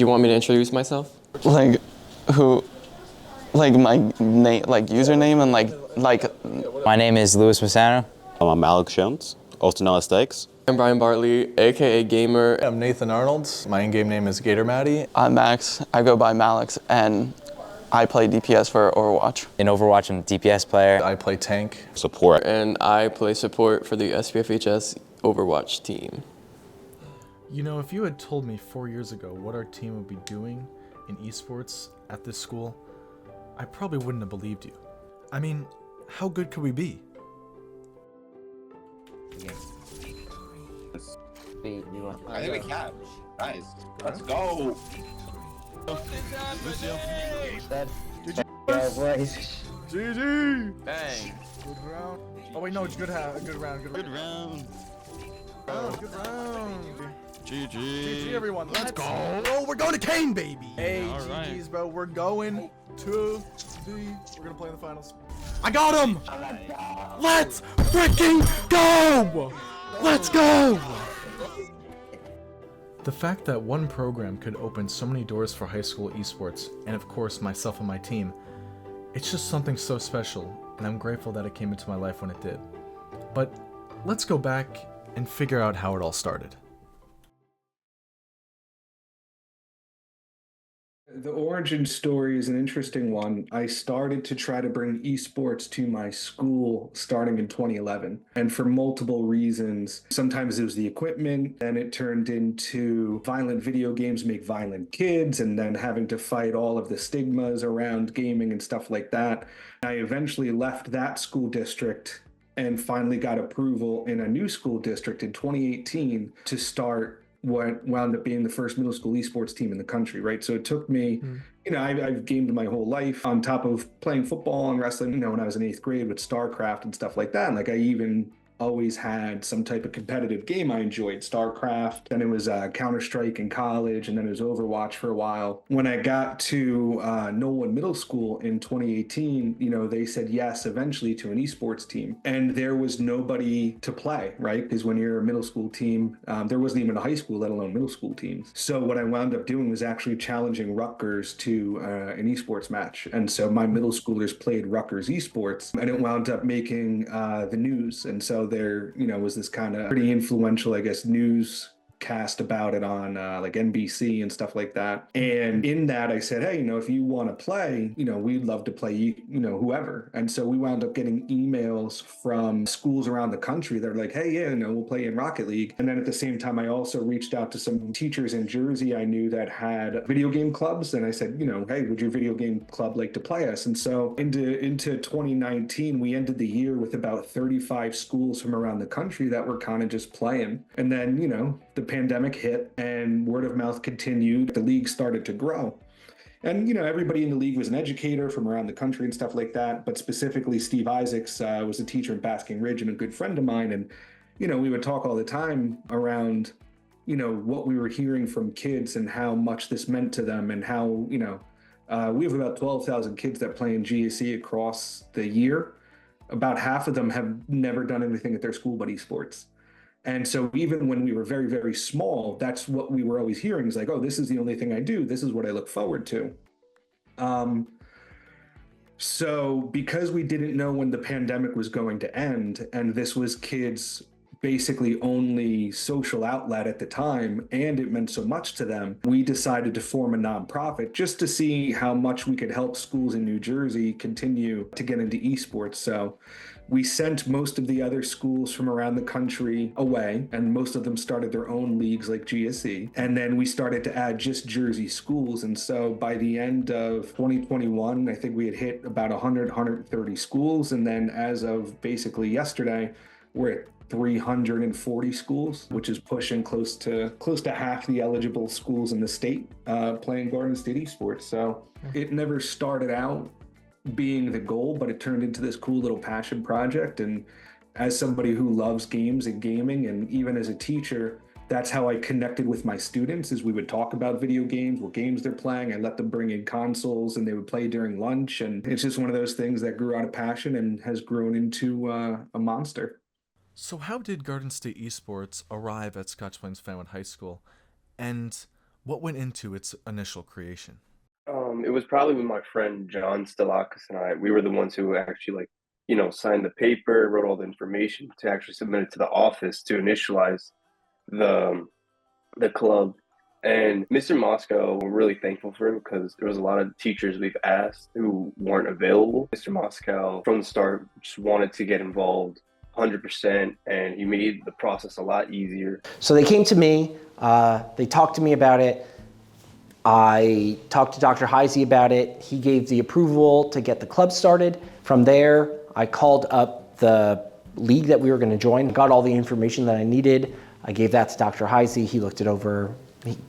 You want me to introduce myself? Like, who, like my name, like username and like. My name is Louis Massano. I'm Alex Jones, also known as Stakes. I'm Brian Bartley, aka Gamer. I'm Nathan Arnold. My in-game name is Gator Matty. I'm Max. I go by Malix, and I play DPS for Overwatch. In Overwatch, I'm a DPS player. I play tank. Support. And I play support for the SPFHS Overwatch team. You know, if you had told me 4 years ago what our team would be doing in esports at this school, I probably wouldn't have believed you. I mean, how good could we be? I think we can. Nice. Let's go. GG! Bang. Good round. Oh wait, no, it's good round. Good round. Good round. Good round. GG. GG, everyone. Let's go. Oh, we're going to Kane, baby. Hey, all right. GG's, bro. We're going to the. We're gonna play in the finals. I got him. Let's freaking go. Let's go. The fact that one program could open so many doors for high school esports, and of course myself and my team, it's just something so special, and I'm grateful that it came into my life when it did. But let's go back and figure out how it all started. The origin story is an interesting one. I started to try to bring esports to my school starting in 2011. And for multiple reasons, sometimes it was the equipment, then it turned into violent video games make violent kids, and then having to fight all of the stigmas around gaming and stuff like that. I eventually left that school district and finally got approval in a new school district in 2018 to start what wound up being the first middle school esports team in the country, right? So it took me, you know, I've gamed my whole life on top of playing football and wrestling, you know, when I was in 8th grade with StarCraft and stuff like that. And like I even always had some type of competitive game I enjoyed, StarCraft. Then it was Counter-Strike in college, and then it was Overwatch for a while. When I got to Nolan Middle School in 2018, you know, they said yes eventually to an esports team. And there was nobody to play, right? Because when you're a middle school team, there wasn't even a high school, let alone middle school teams. So what I wound up doing was actually challenging Rutgers to an esports match. And so my middle schoolers played Rutgers esports, and it wound up making the news. And so there, you know, was this kind of pretty influential, I guess, news cast about it on like NBC and stuff like that. And in that I said, hey, you know, if you want to play, you know, we'd love to play, you know, whoever. And so we wound up getting emails from schools around the country that are like, hey, yeah, you know, we'll play in Rocket League. And then at the same time, I also reached out to some teachers in Jersey I knew that had video game clubs. And I said, you know, hey, would your video game club like to play us? And so into 2019, we ended the year with about 35 schools from around the country that were kind of just playing. And then, you know, the pandemic hit and word of mouth continued. The league started to grow. And, you know, everybody in the league was an educator from around the country and stuff like that. But specifically, Steve Isaacs was a teacher in Basking Ridge and a good friend of mine. And, you know, we would talk all the time around, you know, what we were hearing from kids and how much this meant to them and how, you know, we have about 12,000 kids that play in GSE across the year. About half of them have never done anything at their school but esports. And so even when we were very, very small, that's what we were always hearing is like, oh, this is the only thing I do. This is what I look forward to. So because we didn't know when the pandemic was going to end, and this was kids' basically only social outlet at the time, and it meant so much to them, we decided to form a nonprofit just to see how much we could help schools in New Jersey continue to get into esports. So we sent most of the other schools from around the country away, and most of them started their own leagues like GSE. And then we started to add just Jersey schools. And so by the end of 2021, I think we had hit about 130 schools. And then as of basically yesterday, we're at 340 schools, which is pushing close to half the eligible schools in the state playing Garden State esports. So it never started out being the goal, but it turned into this cool little passion project. And as somebody who loves games and gaming, and even as a teacher, that's how I connected with my students, is we would talk about video games, what games they're playing. I let them bring in consoles and they would play during lunch. And it's just one of those things that grew out of passion and has grown into a monster. So how did Garden State Esports arrive at Scotch Plains Fanwood High School? And What went into its initial creation? It was probably with my friend John Stelakis and I. We were the ones who actually signed the paper, wrote all the information to actually submit it to the office to initialize the the club. And Mr. Moscow, we're really thankful for him because there was a lot of teachers we've asked who weren't available. Mr. Moscow, from the start, just wanted to get involved 100%, and he made the process a lot easier. So they came to me, they talked to me about it. I talked to Dr. Heisey about it. He gave the approval to get the club started. From there, I called up the league that we were going to join, got all the information that I needed. I gave that to Dr. Heisey. He looked it over.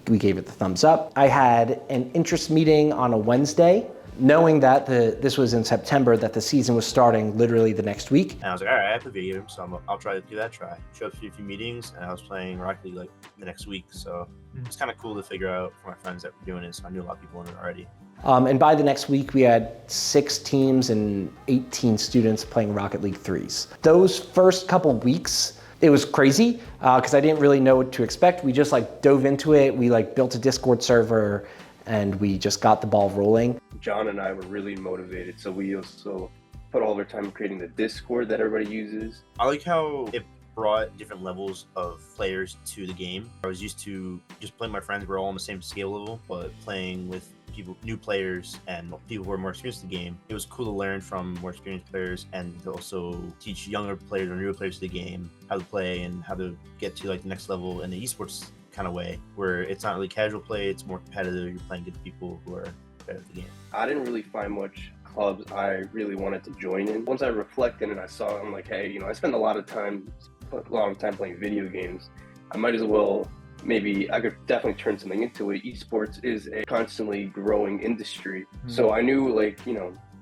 We gave it the thumbs up. I had an interest meeting on a Wednesday, knowing that this was in September, that the season was starting literally the next week. And I was like, all right, I have the video, so I'll try to do that try. Showed up to a few meetings, and I was playing Rocket League like the next week. So it's kind of cool to figure out for my friends that were doing it. So I knew a lot of people in it already. And by the next week, we had 6 teams and 18 students playing Rocket League 3s. Those first couple weeks, it was crazy because I didn't really know what to expect. We just dove into it. We built a Discord server and we just got the ball rolling. John and I were really motivated, so we also put all of our time creating the Discord that everybody uses. I like how it brought different levels of players to the game. I was used to just playing with my friends. We're all on the same skill level, but playing with people, new players and people who are more experienced in the game. It was cool to learn from more experienced players and to also teach younger players or newer players to the game how to play and how to get to the next level in the esports kind of way, where it's not really casual play, it's more competitive. You're playing against people who are better at the game. I didn't really find much clubs I really wanted to join in. Once I reflected and I saw, I'm like, hey, I spend a lot of time playing video games. I might as well, maybe I could definitely turn something into it. Esports is a constantly growing industry. So I knew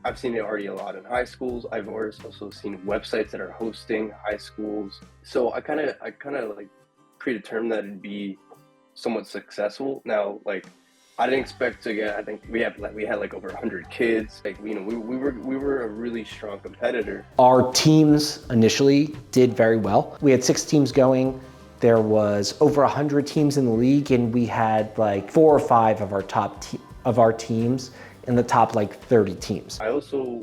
I've seen it already a lot in high schools. I've also seen websites that are hosting high schools. So I kind of predetermined that it'd be somewhat successful. Now, I didn't expect to get. I think we had over 100 kids. We were a really strong competitor. Our teams initially did very well. We had 6 teams going. There was over 100 teams in the league, and we had 4 or 5 of our teams in the top 30 teams. I also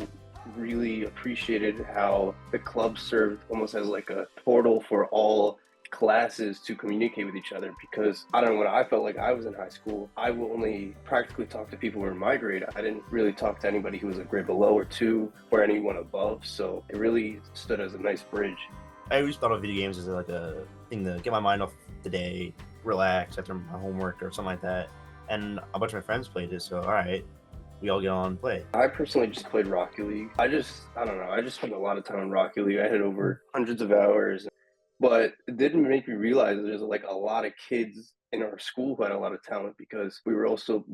really appreciated how the club served almost as a portal for all classes to communicate with each other, because I don't know, when I felt like I was in high school, I would only practically talk to people who were in my grade. I didn't really talk to anybody who was a grade below or 2 or anyone above, so it really stood as a nice bridge. I always thought of video games as a thing to get my mind off the day, relax after my homework or something like that, and a bunch of my friends played it, so all right, we all get on and play. I personally just played Rocket League. I don't know, I just spent a lot of time on Rocket League. I had over hundreds of hours. But it didn't make me realize there's a lot of kids in our school who had a lot of talent, because we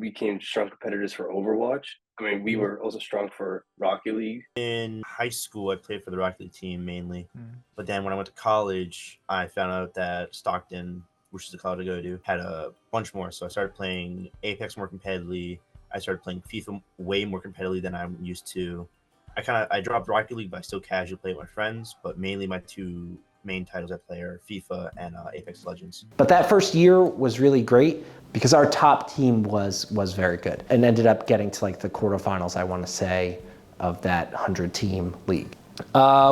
became strong competitors for Overwatch. I mean, we were also strong for Rocket League. In high school, I played for the Rocket League team mainly. But then when I went to college, I found out that Stockton, which is the college I go to, had a bunch more. So I started playing Apex more competitively. I started playing FIFA way more competitively than I'm used to. I dropped Rocket League, but I still casually play with my friends. But mainly my 2 main titles I play are FIFA and Apex Legends. But that first year was really great because our top team was very good and ended up getting to the quarterfinals, I want to say, of that 100-team league.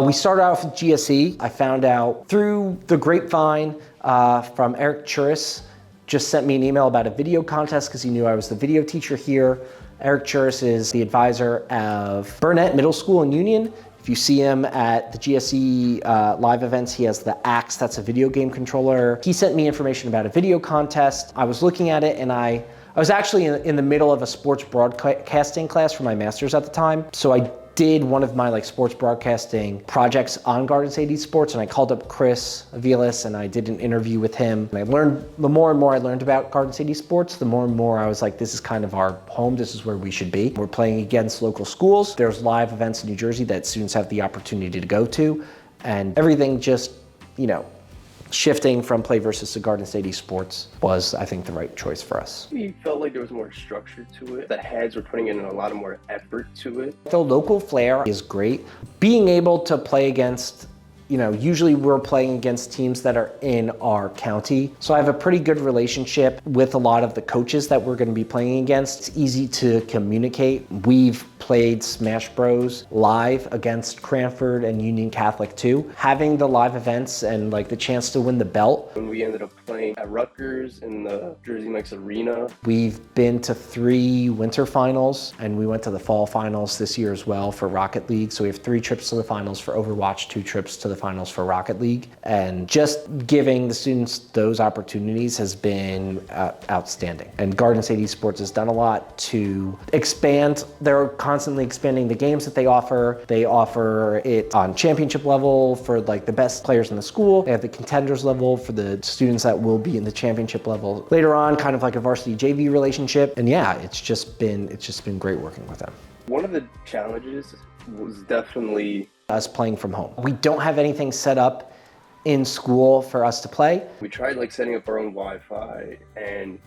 We started off with GSE. I found out through the grapevine from Eric Churis, just sent me an email about a video contest because he knew I was the video teacher here. Eric Churis is the advisor of Burnett Middle School in Union. If you see him at the GSE live events, he has the Axe, that's a video game controller. He sent me information about a video contest. I was looking at it, and I was actually in the middle of a sports broadcasting class for my master's at the time. So I did one of my sports broadcasting projects on Garden State Esports, and I called up Chris Aviles and I did an interview with him. And I learned, the more and more I learned about Garden State Esports, the more and more I was like, this is kind of our home, this is where we should be. We're playing against local schools. There's live events in New Jersey that students have the opportunity to go to, and everything just, shifting from Play versus to Garden State Esports was, I think, the right choice for us. We felt like there was more structure to it. The heads were putting in a lot of more effort to it. The local flair is great. Being able to play against You know, usually we're playing against teams that are in our county. So I have a pretty good relationship with a lot of the coaches that we're gonna be playing against. It's easy to communicate. We've played Smash Bros live against Cranford and Union Catholic too. Having the live events and like the chance to win the belt. When we ended up playing at Rutgers in the Jersey Mike's Arena. We've been to 3 winter finals and we went to the fall finals this year as well for Rocket League. So we have 3 trips to the finals for Overwatch, 2 trips to the finals for Rocket League. And just giving the students those opportunities has been outstanding. And Garden State Esports has done a lot to expand. They're constantly expanding the games that they offer. They offer it on championship level for like the best players in the school. They have the contenders level for the students that will be in the championship level later on, kind of like a varsity JV relationship. And yeah, it's just been great working with them. One of the challenges was definitely us playing from home. We don't have anything set up in school for us to play. We tried like setting up our own Wi-Fi, and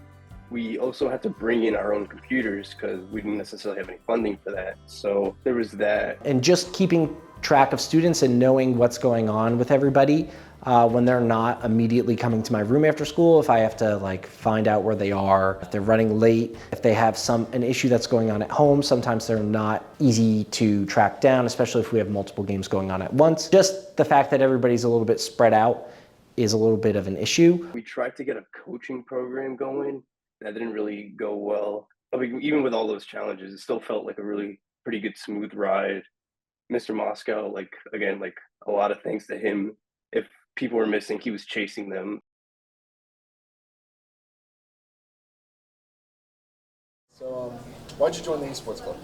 we also had to bring in our own computers because we didn't necessarily have any funding for that. So there was that. And just keeping track of students and knowing what's going on with everybody when they're not immediately coming to my room after school, if I have to like find out where they are, if they're running late, if they have an issue that's going on at home, sometimes they're not easy to track down, especially if we have multiple games going on at once. Just the fact that everybody's a little bit spread out is a little bit of an issue. We tried to get a coaching program going. That didn't really go well. I mean, even with all those challenges, it still felt like a really pretty good smooth ride. Mr. Moscow, like again, like a lot of thanks to him. If people were missing, he was chasing them. So, why'd you join the esports club?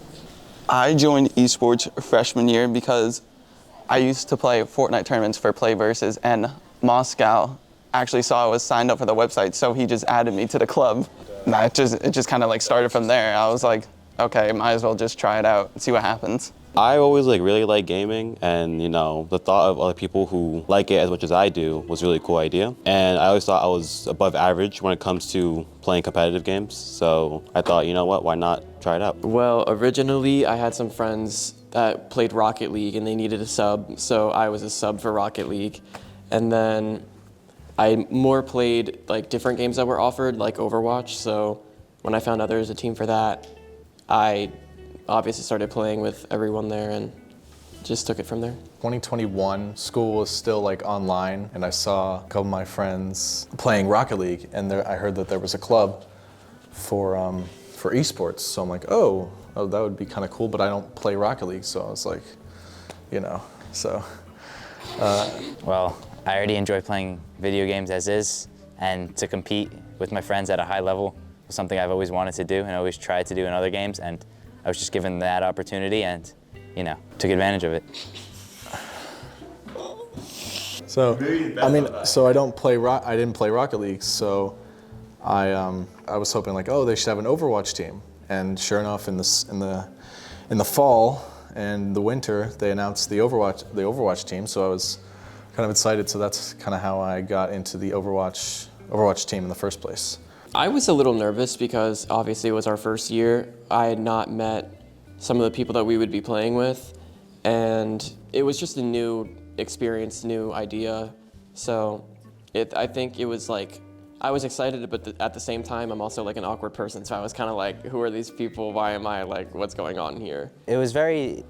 I joined esports freshman year because I used to play Fortnite tournaments for Play Versus, and Moscow actually saw I was signed up for the website, so he just added me to the club. It just kind of like started from there. I was like, okay, might as well just try it out and see what happens. I always really like gaming, and the thought of other people who like it as much as I do was a really cool idea. And I always thought I was above average when it comes to playing competitive games. So I thought, you know what, why not try it out? Well, originally I had some friends that played Rocket League and they needed a sub, so I was a sub for Rocket League. And then I more played like different games that were offered, like Overwatch. So when I found out there was a team for that, I obviously started playing with everyone there and just took it from there. 2021, school was still like online, and I saw a couple of my friends playing Rocket League, and I heard that there was a club for esports. So I'm like, oh, that would be kind of cool, but I don't play Rocket League, so I was like, so. Well, I already enjoy playing video games as is, and to compete with my friends at a high level was something I've always wanted to do and always tried to do in other games, and I was just given that opportunity and, took advantage of it. So, I didn't play Rocket League, so I was hoping like, oh, they should have an Overwatch team. And sure enough, in the fall and the winter, they announced the Overwatch team, so I was kind of excited. So that's kind of how I got into the Overwatch team in the first place. I was a little nervous because obviously it was our first year. I had not met some of the people that we would be playing with, and it was just a new experience, new idea. So I think it was like, I was excited, but at the same time, I'm also like an awkward person. So I was kind of like, who are these people? Why am I like, what's going on here? It was very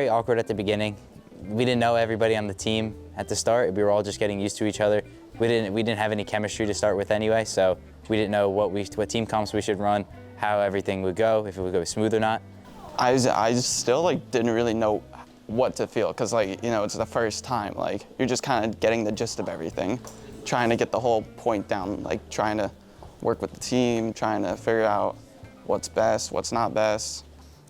awkward at the beginning. We didn't know everybody on the team at the start. We were all just getting used to each other. We didn't have any chemistry to start with anyway, so we didn't know what team comps we should run, how everything would go, if it would go smooth or not. I still like didn't really know what to feel, because it's the first time. Like, you're just kind of getting the gist of everything, trying to get the whole point down, like trying to work with the team, trying to figure out what's best, what's not best.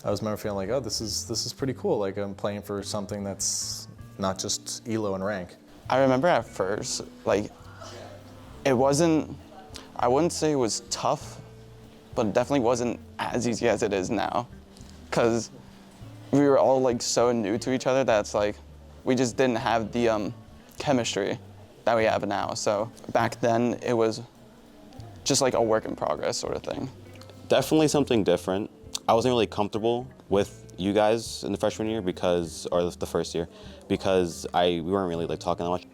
I was remember feeling like, oh, this is pretty cool. Like, I'm playing for something that's not just ELO and rank. I remember at first, like, it wasn't, I wouldn't say it was tough, but it definitely wasn't as easy as it is now. Because we were all like so new to each other that it's like, we just didn't have the chemistry that we have now. So back then it was just like a work in progress sort of thing. Definitely something different. I wasn't really comfortable with you guys in the freshman year or the first year, because we weren't really like talking that much.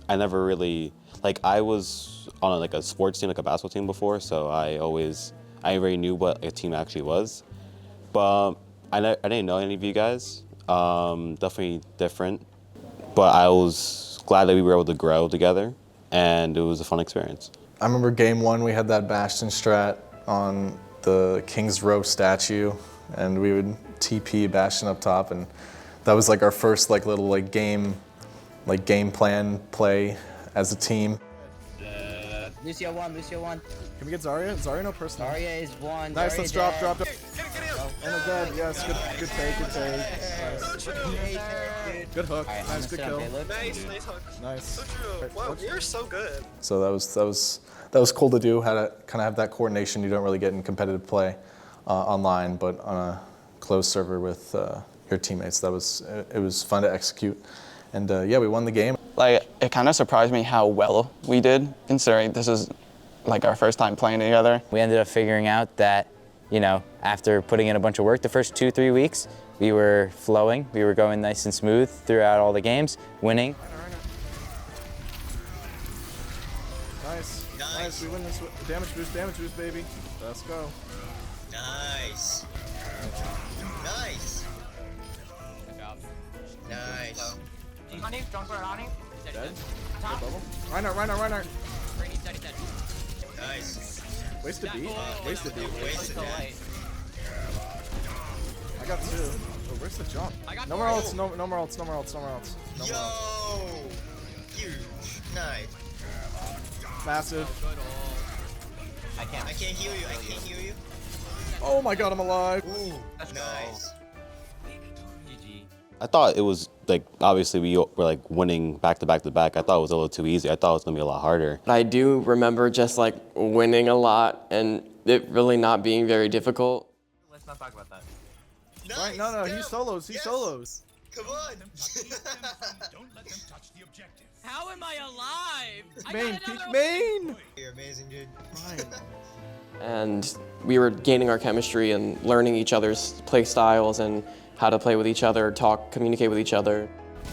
I never really, like I was on like a sports team, like a basketball team before, so I already knew what a team actually was. But I didn't know any of you guys, definitely different. But I was glad that we were able to grow together, and it was a fun experience. I remember game one, we had that Bastion strat on the King's Row statue, and we would TP Bastion up top, and that was like our first like little game plan play as a team. Lucio one. Can we get Zarya? Zarya no personal. Zarya is one. Nice, Zarya let's dead. drop. Oh, no dead. Yes, good take. Nice. Good hook. Alright, Nice, good kill. Nice hook. Nice. So true. Wow, you're so good. So that was cool to do. How to kind of have that coordination you don't really get in competitive play online, but on a closed server with your teammates. It was fun to execute, and yeah, we won the game. Like, it kind of surprised me how well we did, considering this is like our first time playing together. We ended up figuring out that, after putting in a bunch of work the first 2-3 weeks, we were flowing. We were going nice and smooth throughout all the games, winning. Nice. We win this. Damage boost, baby. Let's go. Nice. Dead. Reinhardt. Nice. Wasted beat. Wasted beat. I got 2. Oh, where's the jump? No more ults. No more ults. Yo! Huge. Nice. Massive. I can't heal you. Oh my god, I'm alive. Ooh. Nice. I thought it was like, obviously we were like winning back to back to back. I thought it was a little too easy. I thought it was gonna be a lot harder. I do remember just like winning a lot and it really not being very difficult. Let's not talk about that. Nice. Right, no, he solos. Yes. Come on. Don't let them touch the objective. How am I alive? Peek main. You're amazing, dude. And we were gaining our chemistry and learning each other's play styles and how to play with each other, communicate with each other.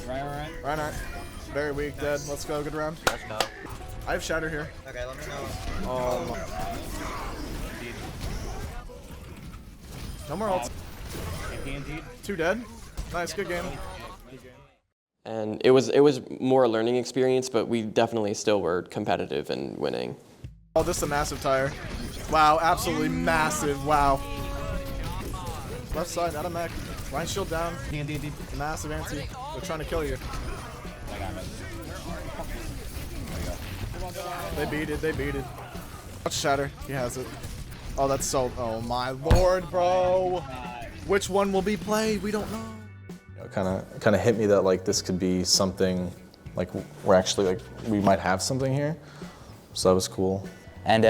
Reinhardt. Very weak, dead. Let's go, good round. Let's go. I have Shatter here. Okay, let me know. No more ults. 2 dead. Nice, good game. And it was more a learning experience, but we definitely still were competitive and winning. Oh, this is a massive tire. Wow, absolutely massive. Wow. Left side, out of mech. Line shield down. Massive anti. They're trying to kill you. They beat it. Watch Shatter. He has it. Oh, that's so. Oh my lord, bro. Which one will be played? We don't know. Kind of hit me that like this could be something, like we're actually like we might have something here. So that was cool. And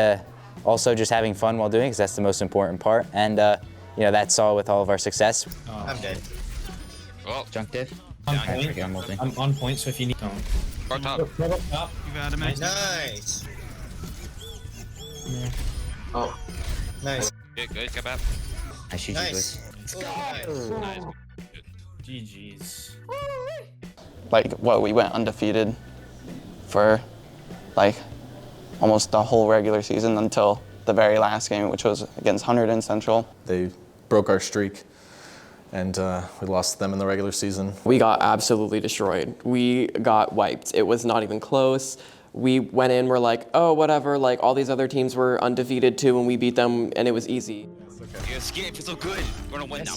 also just having fun while doing it, because that's the most important part. And that's all with all of our success. I'm dead. Well, Junk diff. I'm on point, so if you need to. Go top. You got him. Nice. Oh. Nice. Good, come back. Nice. Oh, nice. GG's. Like, we went undefeated for like almost the whole regular season until the very last game, which was against Hunterdon Central. They broke our streak, and we lost to them in the regular season. We got absolutely destroyed. We got wiped. It was not even close. We went in, we're like, oh, whatever, like all these other teams were undefeated too, and we beat them, and it was easy. You escaped, it's so good. We're gonna win now.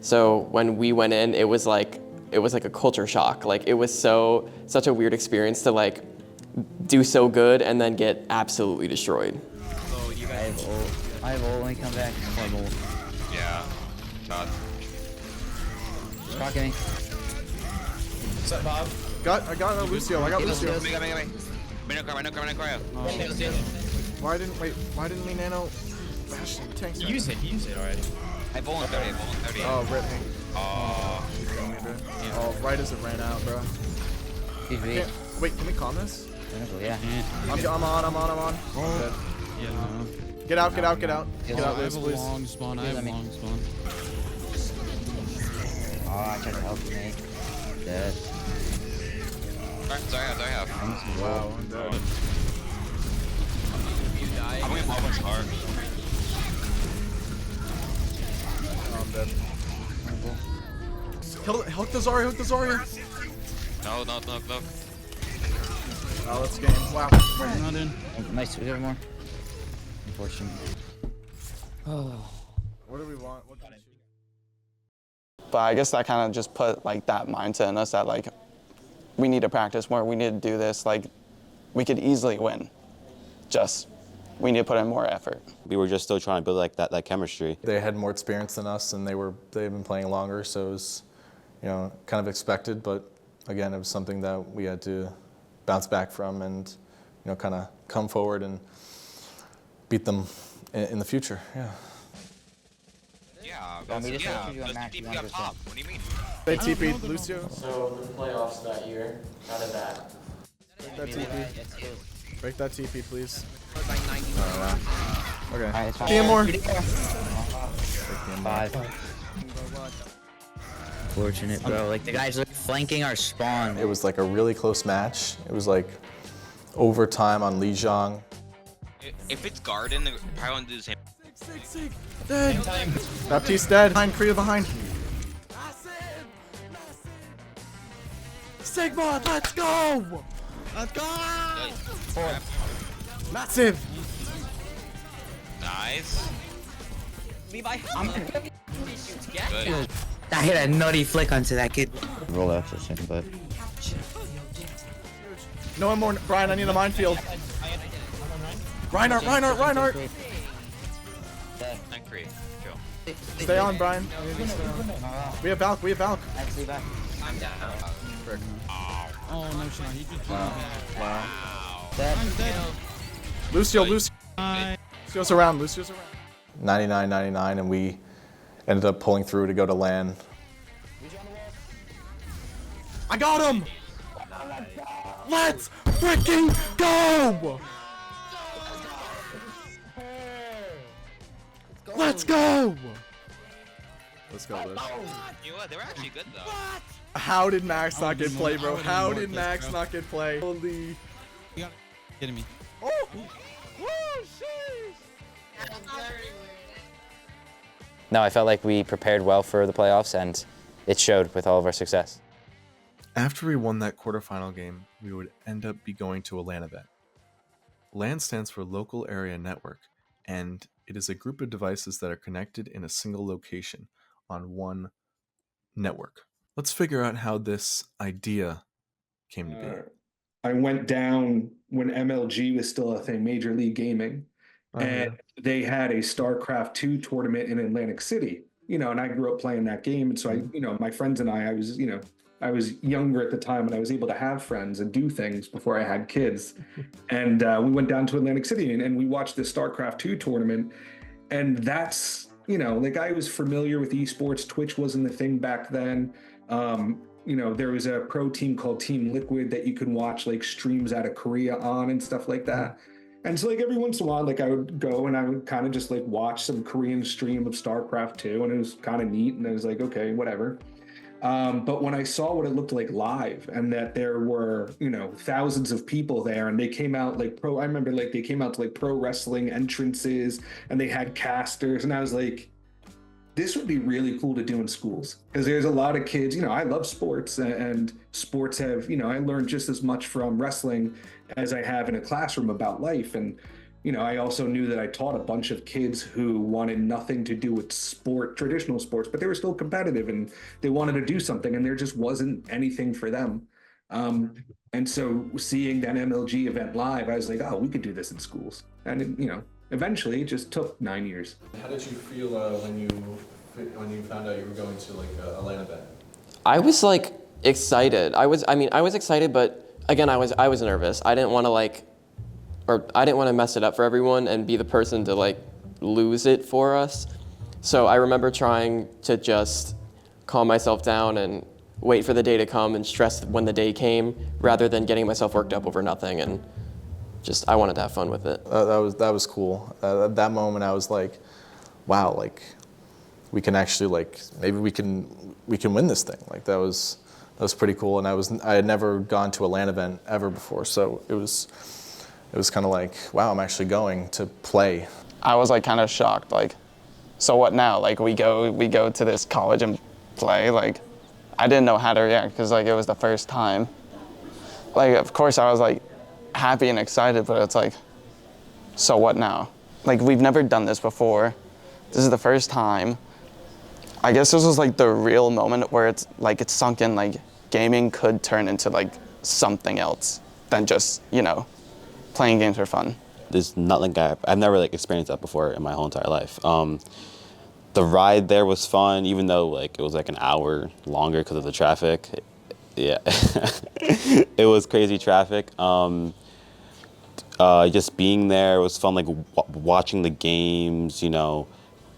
So when we went in, it was like a culture shock. Like it was such a weird experience to like do so good and then get absolutely destroyed. So you guys. I have ult when come back. I have ult. Yeah. God. Rocking me. What's up, Bob? I got Lucio. I got Lucio. Mega. Why didn't we nano? Bastion, tanks. Use it already. I have ult 30. Oh, rip me. Oh. Oh, right as it ran out, bro. GG. Wait, can we calm this? Yeah. I'm on. Dead. Get out, get out, get out. Get out, I have Liz, a please. long spawn. I have a long spawn. Oh, I tried to help you, mate. Dead. Sorry. Wow, I'm dead. I'm gonna pop my star. Oh, I'm dead. Hook the Zarya, hook the Zarya. No. Oh, let's game. Wow. Not in. Nice, we have more. Unfortunate. What do we want? What can I shoot? But I guess that kind of just put like that mindset in us that like we need to practice more, we need to do this, like we could easily win. Just we need to put in more effort. We were just still trying to build like that chemistry. They had more experience than us, and they've been playing longer, so it was, kind of expected. But again, it was something that we had to bounce back from, and kind of come forward and beat them in the future. Yeah. Yeah, Want me to those send you a match? TP You got understand? popped. What do you mean? They TP'd Lucio. So the playoffs that year, how did that? Break that TP. Break that TP, please. Okay. Alright, it's fine. DM more. Fortunate, bro. Like, the guys are flanking our spawn. It was like a really close match. It was like overtime on Li Zhang. If it's Garden, they probably want to do the same. Sig. Dead. Baptiste dead. Behind, Kriya behind. Sigma, let's go! Let's go! Massive! Nice. Levi, Good. I hit a nutty flick onto that kid. Roll out for a but No one more. Brian, I need a minefield. Reinhardt. And create. Chill. Stay on, Brian. We have Valk. Actually, back. I'm down. Oh no, Sean, he just Wow. I'm dead. Lucio's around. 99-99, and we ended up pulling through to go to LAN. I got him! Let's freaking go! Let's go! Let's go, Liz. You know what? They were actually good though. How did Max not get play, bro? How did Max not get play? Holy. You got kidding me. Oh! Woo, sheesh! No, I felt like we prepared well for the playoffs, and it showed with all of our success. After we won that quarterfinal game, we would end up be going to a LAN event. LAN stands for Local Area Network, and it is a group of devices that are connected in a single location on one network. Let's figure out how this idea came to be. I went down when MLG was still a thing, Major League Gaming, and they had a StarCraft 2 tournament in Atlantic City. And I grew up playing that game, and so my friends and I was younger at the time, and I was able to have friends and do things before I had kids. And we went down to Atlantic City and we watched the StarCraft 2 tournament. And that's, like I was familiar with esports. Twitch wasn't a thing back then. There was a pro team called Team Liquid that you could watch like streams out of Korea on and stuff like that. And so like every once in a while, like I would go and I would kind of just like watch some Korean stream of StarCraft 2, and it was kind of neat. And I was like, okay, whatever. But when I saw what it looked like live, and that there were, thousands of people there, and they came out like I remember like they came out to like pro wrestling entrances, and they had casters, and I was like, this would be really cool to do in schools, because there's a lot of kids, I love sports, and sports have, I learned just as much from wrestling as I have in a classroom about life. And I also knew that I taught a bunch of kids who wanted nothing to do with traditional sports, but they were still competitive and they wanted to do something, and there just wasn't anything for them. And so seeing that MLG event live, I was like, oh, we could do this in schools. And eventually it just took 9 years. How did you feel when you found out you were going to like a LAN event? I was like excited. I was excited, but again, I was nervous. I didn't want to mess it up for everyone and be the person to like lose it for us. So I remember trying to just calm myself down and wait for the day to come and stress when the day came, rather than getting myself worked up over nothing. And I wanted to have fun with it. That was cool. At that moment, I was like, wow, like we can actually maybe we can win this thing. Like that was pretty cool. And I had never gone to a LAN event ever before, so it was kind of like, wow, I'm actually going to play. I was like kind of shocked, like, so what now? Like we go to this college and play. Like I didn't know how to react because like it was the first time. Like of course I was like happy and excited, but it's like, so what now? Like we've never done this before. This is the first time. I guess this was like the real moment where it's sunk in, like gaming could turn into like something else than just, you know, playing games for fun. There's nothing I've never like experienced that before in my whole entire life. The ride there was fun, even though like it was like an hour longer because of the traffic. Yeah, it was crazy traffic. Just being there was fun, like watching the games, you know,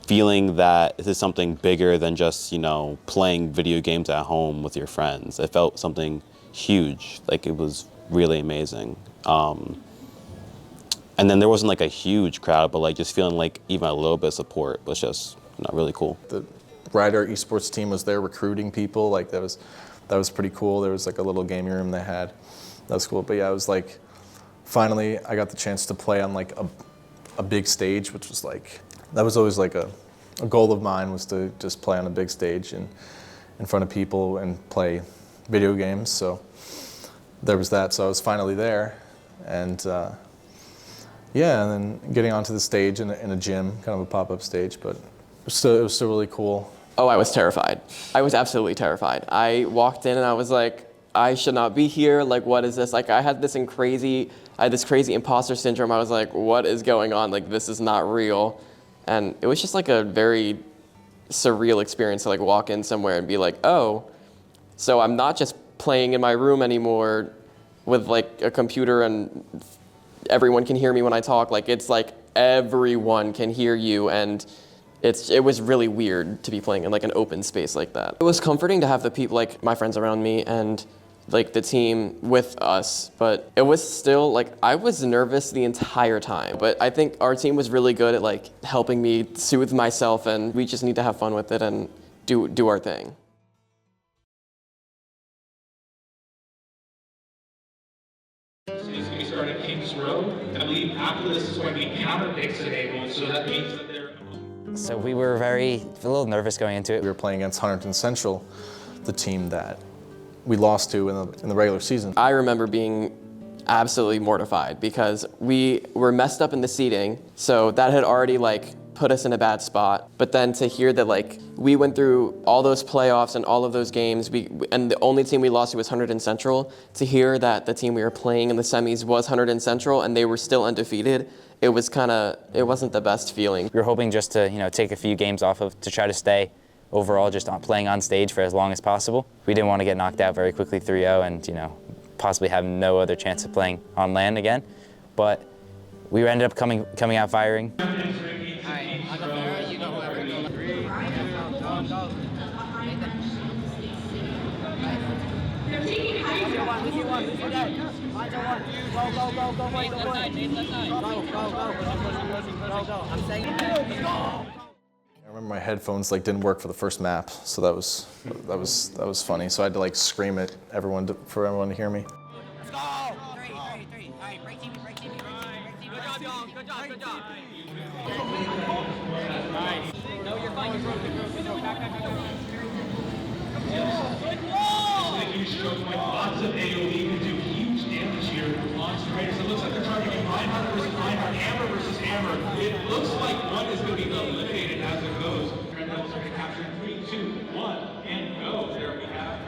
feeling that this is something bigger than just, you know, playing video games at home with your friends. It felt something huge, like it was really amazing. And then there wasn't like a huge crowd, but like just feeling like even a little bit of support was just really cool. The Rider esports team was there recruiting people. Like that was pretty cool. There was like a little gaming room they had. That was cool. But yeah, it was like, finally I got the chance to play on like a big stage, which was like, that was always like a goal of mine, was to just play on a big stage and in front of people and play video games. So there was that. So I was finally there, and yeah, and then getting onto the stage in a gym, kind of a pop-up stage, but it was still really cool. Oh, I was terrified. I was absolutely terrified. I walked in and I was like, I should not be here. Like, what is this? Like, I had this crazy imposter syndrome. I was like, what is going on? Like, this is not real. And it was just like a very surreal experience to like walk in somewhere and be like, oh, so I'm not just playing in my room anymore with like a computer and everyone can hear me when I talk. Like, it's like everyone can hear you, and it was really weird to be playing in like an open space like that. It was comforting to have the people, like my friends around me and like the team with us, but it was still like, I was nervous the entire time. But I think our team was really good at like helping me soothe myself, and we just need to have fun with it and do our thing. It's going to be starting Kings Row. I believe after this is going to be counter picks enabled, so that means that they're... So we were a little nervous going into it. We were playing against Huntington Central, the team that we lost to in the regular season. I remember being absolutely mortified because we were messed up in the seating, so that had already like put us in a bad spot. But then to hear that like we went through all those playoffs and all of those games, and the only team we lost to was Huntington Central, to hear that the team we were playing in the semis was Huntington Central and they were still undefeated, it wasn't the best feeling. We were hoping just to, you know, take a few games off to try to stay overall just on playing on stage for as long as possible. We didn't want to get knocked out very quickly 3-0 and, you know, possibly have no other chance of playing on LAN again. But we ended up coming out firing. I remember my headphones like didn't work for the first map, so that was funny. So I had to like scream at everyone for everyone to hear me. Let's go! 3, 3. All right, break team. Good job, y'all. Good job. Nice. No, you're fine. You're back. Lots of AoE can do huge damage here with Monster Raiders. It looks like they're targeting Reinhardt versus Reinhardt, Hammer versus Hammer. It looks like one is going to be eliminated as it goes. Red Devils are going to capture 3, 2, 1, and go. There we have.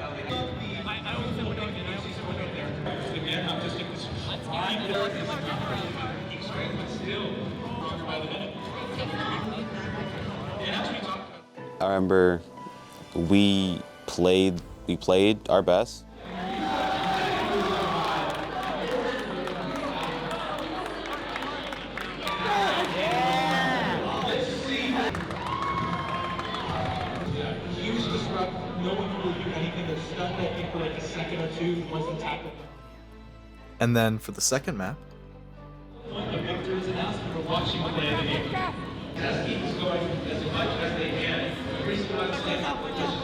I always said window there. Again, I'm just this fine. Keep straight, but still stronger by the minute. And as we talked about, I remember we played our best. And then for the second map, When the victor is announced, we're watching the play of the game. Just keep going as much as they can.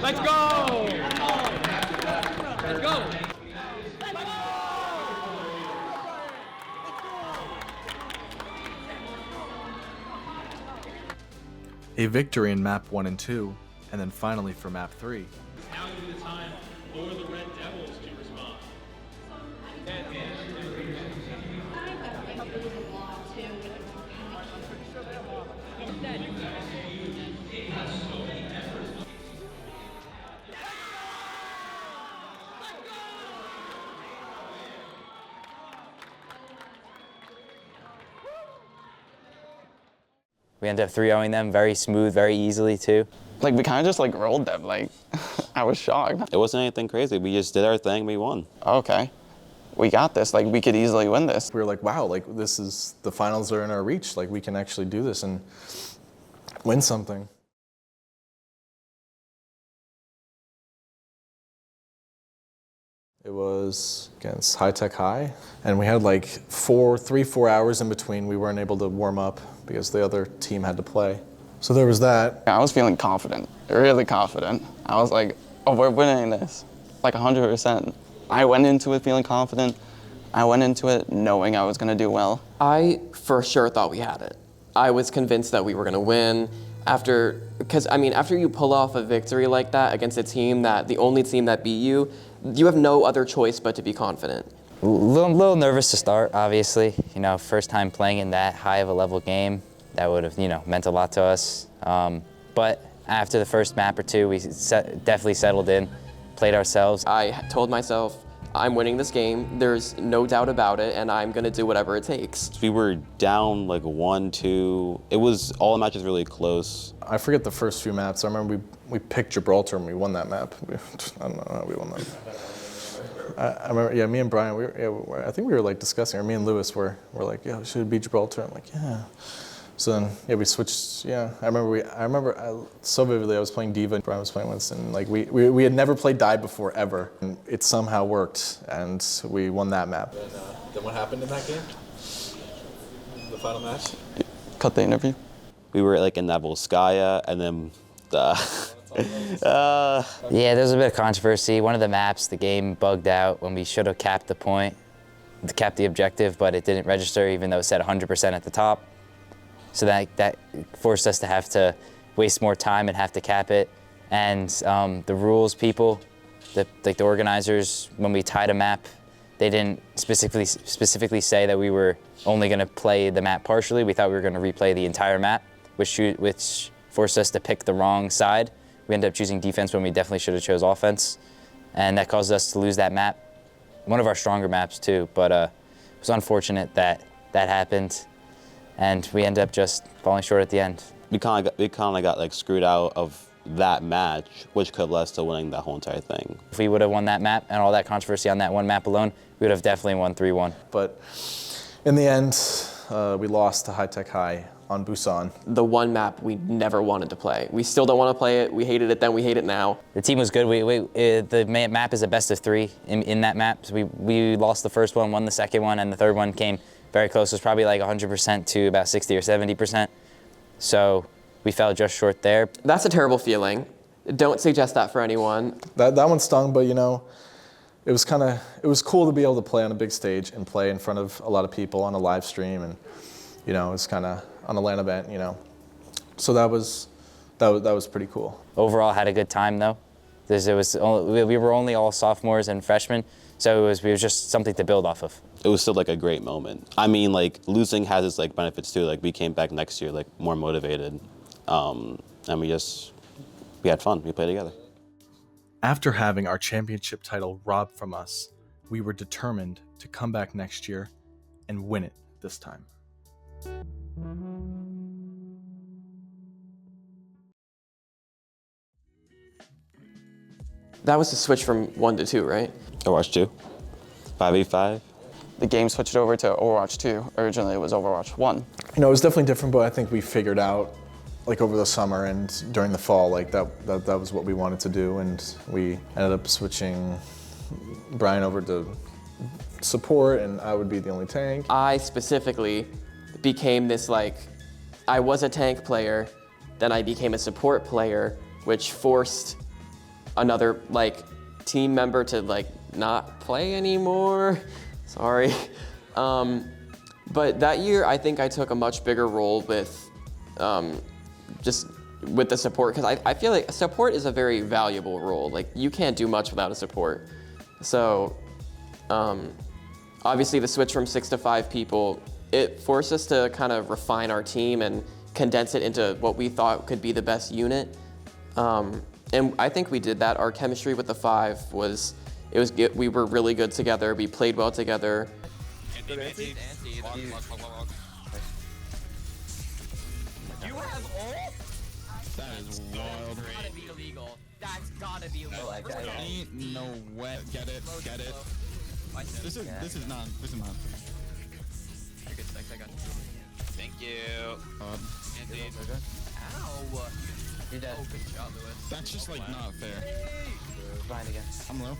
Let's go! Let's go! A victory in map 1 and 2, and then finally for map 3. Now would be the time for the Red Devils to respond. We ended up 3-0ing them very smooth, very easily too. Like we kind of just like rolled them. Like I was shocked. It wasn't anything crazy. We just did our thing. We won. Okay, we got this. Like we could easily win this. We were like, wow, like this is, the finals are in our reach. Like we can actually do this and win something. It was against High Tech High, and we had like 3-4 hours in between. We weren't able to warm up because the other team had to play. So there was that. I was feeling confident, really confident. I was like, oh, we're winning this, like 100%. I went into it feeling confident. I went into it knowing I was gonna do well. I for sure thought we had it. I was convinced that we were gonna win because after you pull off a victory like that against a team the only team that beat you, you have no other choice but to be confident. A little nervous to start, obviously. You know, first time playing in that high of a level game, that would have, meant a lot to us. But after the first map or two, we definitely settled in, played ourselves. I told myself, I'm winning this game, there's no doubt about it, and I'm gonna do whatever it takes. We were down like 1-2. It was, all the matches really close. I forget the first few maps. I remember we picked Gibraltar and we won that map. I don't know how we won that. I remember, yeah, me and Brian, I think we were like discussing, or me and Lewis were like, yeah, should it be Gibraltar? I'm like, yeah. So then, yeah, we switched. Yeah, I remember so vividly. I was playing Diva, and Brian was playing Winston. And like we had never played Dive before ever, and it somehow worked, and we won that map. Then what happened in that game? The final match. Cut the interview. We were like in that Volskaya, and then Yeah, there was a bit of controversy. One of the maps, the game bugged out when we should have capped the point, capped the objective, but it didn't register even though it said 100% at the top. So that forced us to have to waste more time and have to cap it. And the rules people, the organizers, when we tied a map, they didn't specifically say that we were only going to play the map partially. We thought we were going to replay the entire map, which forced us to pick the wrong side. We ended up choosing defense when we definitely should have chose offense. And that caused us to lose that map. One of our stronger maps too, but it was unfortunate that happened. And we ended up just falling short at the end. We kind of got like screwed out of that match, which could have led us to winning that whole entire thing. If we would have won that map and all that controversy on that one map alone, we would have definitely won 3-1. But in the end, we lost to High Tech High on Busan. The one map we never wanted to play. We still don't want to play it. We hated it then, we hate it now. The team was good. The map is a best of 3 in that map. So we lost the first one, won the second one, and the third one came very close. It was probably like 100% to about 60 or 70%. So we fell just short there. That's a terrible feeling. Don't suggest that for anyone. That one stung, but it was cool to be able to play on a big stage and play in front of a lot of people on a live stream, and it was kind of on a LAN event, So that was pretty cool. Overall, had a good time though. We were only all sophomores and freshmen, so it was just something to build off of. It was still like a great moment. I mean, like losing has its like benefits too. Like we came back next year like more motivated, and we had fun. We played together. After having our championship title robbed from us, we were determined to come back next year and win it this time. That was the switch from 1 to 2, right? Overwatch 2, 5v5. The game switched over to Overwatch 2. Originally, it was Overwatch 1. It was definitely different, but I think we figured out, like over the summer and during the fall, like that was what we wanted to do, and we ended up switching Brian over to support and I would be the only tank. I specifically became this I was a tank player, then I became a support player, which forced another team member to not play anymore. Sorry. But that year, I think I took a much bigger role with just with the support, because I feel like support is a very valuable role. You can't do much without a support. So obviously the switch from 6 to 5 people, it forced us to kind of refine our team and condense it into what we thought could be the best unit. And I think we did that. Our chemistry with the 5 was we were really good together. We played well together. You have all? That is wild. That's gotta be illegal. That's gotta be illegal. Ain't no way. Get it. This is not. I got you. Thank you. Indeed. Ow. You're dead. Oh, good job, Lewis. That's just not fair. Blind again. I'm low.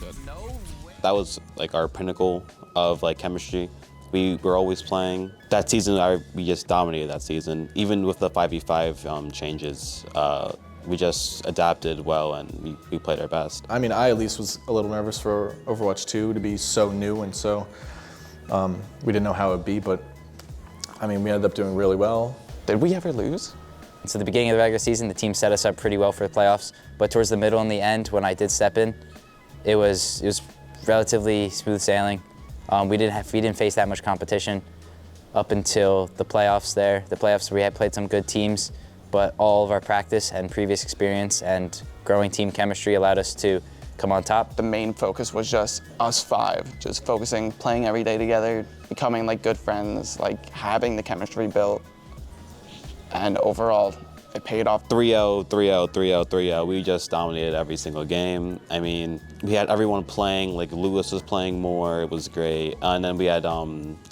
Good. No way. That was our pinnacle of chemistry. We were always playing. That season, we just dominated that season. Even with the 5v5 changes, we just adapted well and we played our best. I mean, I at least was a little nervous for Overwatch 2 to be so new and so we didn't know how it would be, but I mean, we ended up doing really well. Did we ever lose? So the beginning of the regular season, the team set us up pretty well for the playoffs, but towards the middle and the end, when I did step in, it was relatively smooth sailing. We didn't face that much competition up until the playoffs there. The playoffs, we had played some good teams, but all of our practice and previous experience and growing team chemistry allowed us to come on top. The main focus was just us 5, just focusing, playing every day together, becoming good friends, having the chemistry built, and overall, it paid off. 3-0, 3-0, 3-0, 3-0. We just dominated every single game. I mean, we had everyone playing. Lewis was playing more. It was great. And then we had,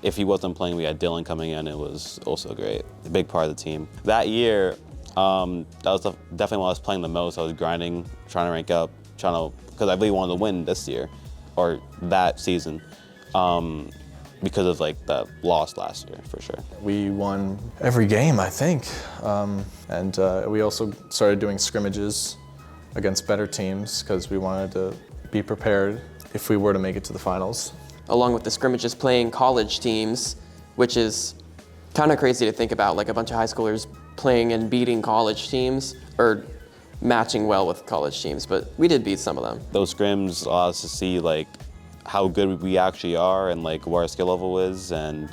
if he wasn't playing, we had Dylan coming in. It was also great. A big part of the team. That year, that was definitely when I was playing the most. I was grinding, trying to rank up, because I really wanted to win this year, or that season. Because of the loss last year, for sure. We won every game, I think. And we also started doing scrimmages against better teams because we wanted to be prepared if we were to make it to the finals. Along with the scrimmages, playing college teams, which is kind of crazy to think about, a bunch of high schoolers playing and beating college teams, or matching well with college teams, but we did beat some of them. Those scrims allow us to see how good we actually are and what our skill level is, and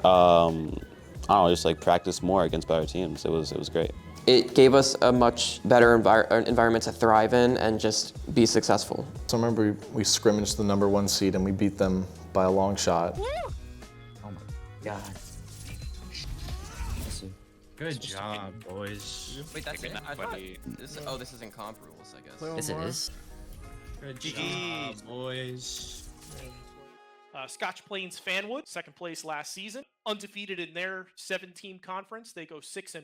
I don't know, just practice more against better teams. It was great. It gave us a much better environment to thrive in and just be successful. So I remember we scrimmaged the #1 seed and we beat them by a long shot. Oh my God. Good job, boys. Wait, that's it? I thought this is in comp rules, I guess. Yes, it is. Good job, boys. Scotch Plains Fanwood, second place last season, undefeated in their 7-team conference. They go 6-0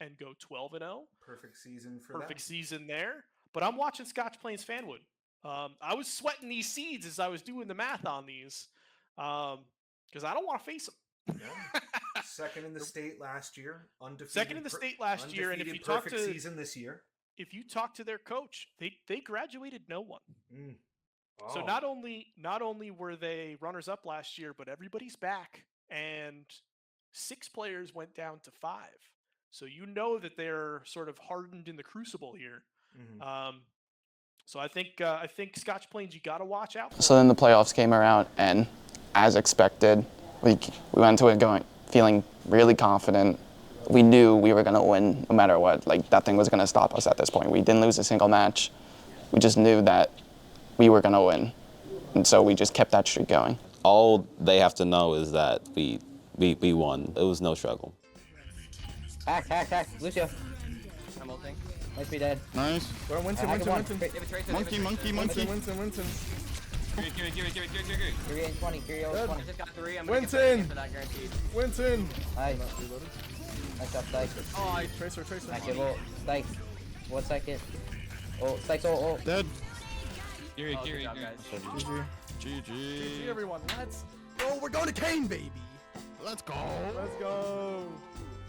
and go 12-0. Perfect season for Perfect season there. But I'm watching Scotch Plains Fanwood. I was sweating these seeds as I was doing the math on these, because I don't want to face them. Yeah. Second in the state last year, undefeated. Second in the state last year, and if you talk to season this year, if you talk to their coach, they graduated no one. Mm. So not only were they runners up last year, but everybody's back, and 6 players went down to 5. So you know that they're sort of hardened in the crucible here. Mm-hmm. So I think Scotch Plains, you got to watch out for. So then the playoffs came around, and as expected, we went to it feeling really confident. We knew we were going to win no matter what. Nothing was going to stop us at this point. We didn't lose a single match. We just knew that we were going to win. And so we just kept that streak going. All they have to know is that we won. It was no struggle. Hack. Lucio. I'm ulting. Might be dead. Nice. Winston. Winston. Curie in 20. Curie over 20. I just got 3. I'm gonna Winston. get for that guaranteed. Winston. Nice. Nice job, Stike. Oh, Tracer. Nice, give ult. Stike. 1 second. Oh, Stike's ult. Dead. Gary, Oh, Gary, good job, Gary. guys. GG. GG, everyone. Let's Oh, we're going to Kane, baby. Let's go. Let's go.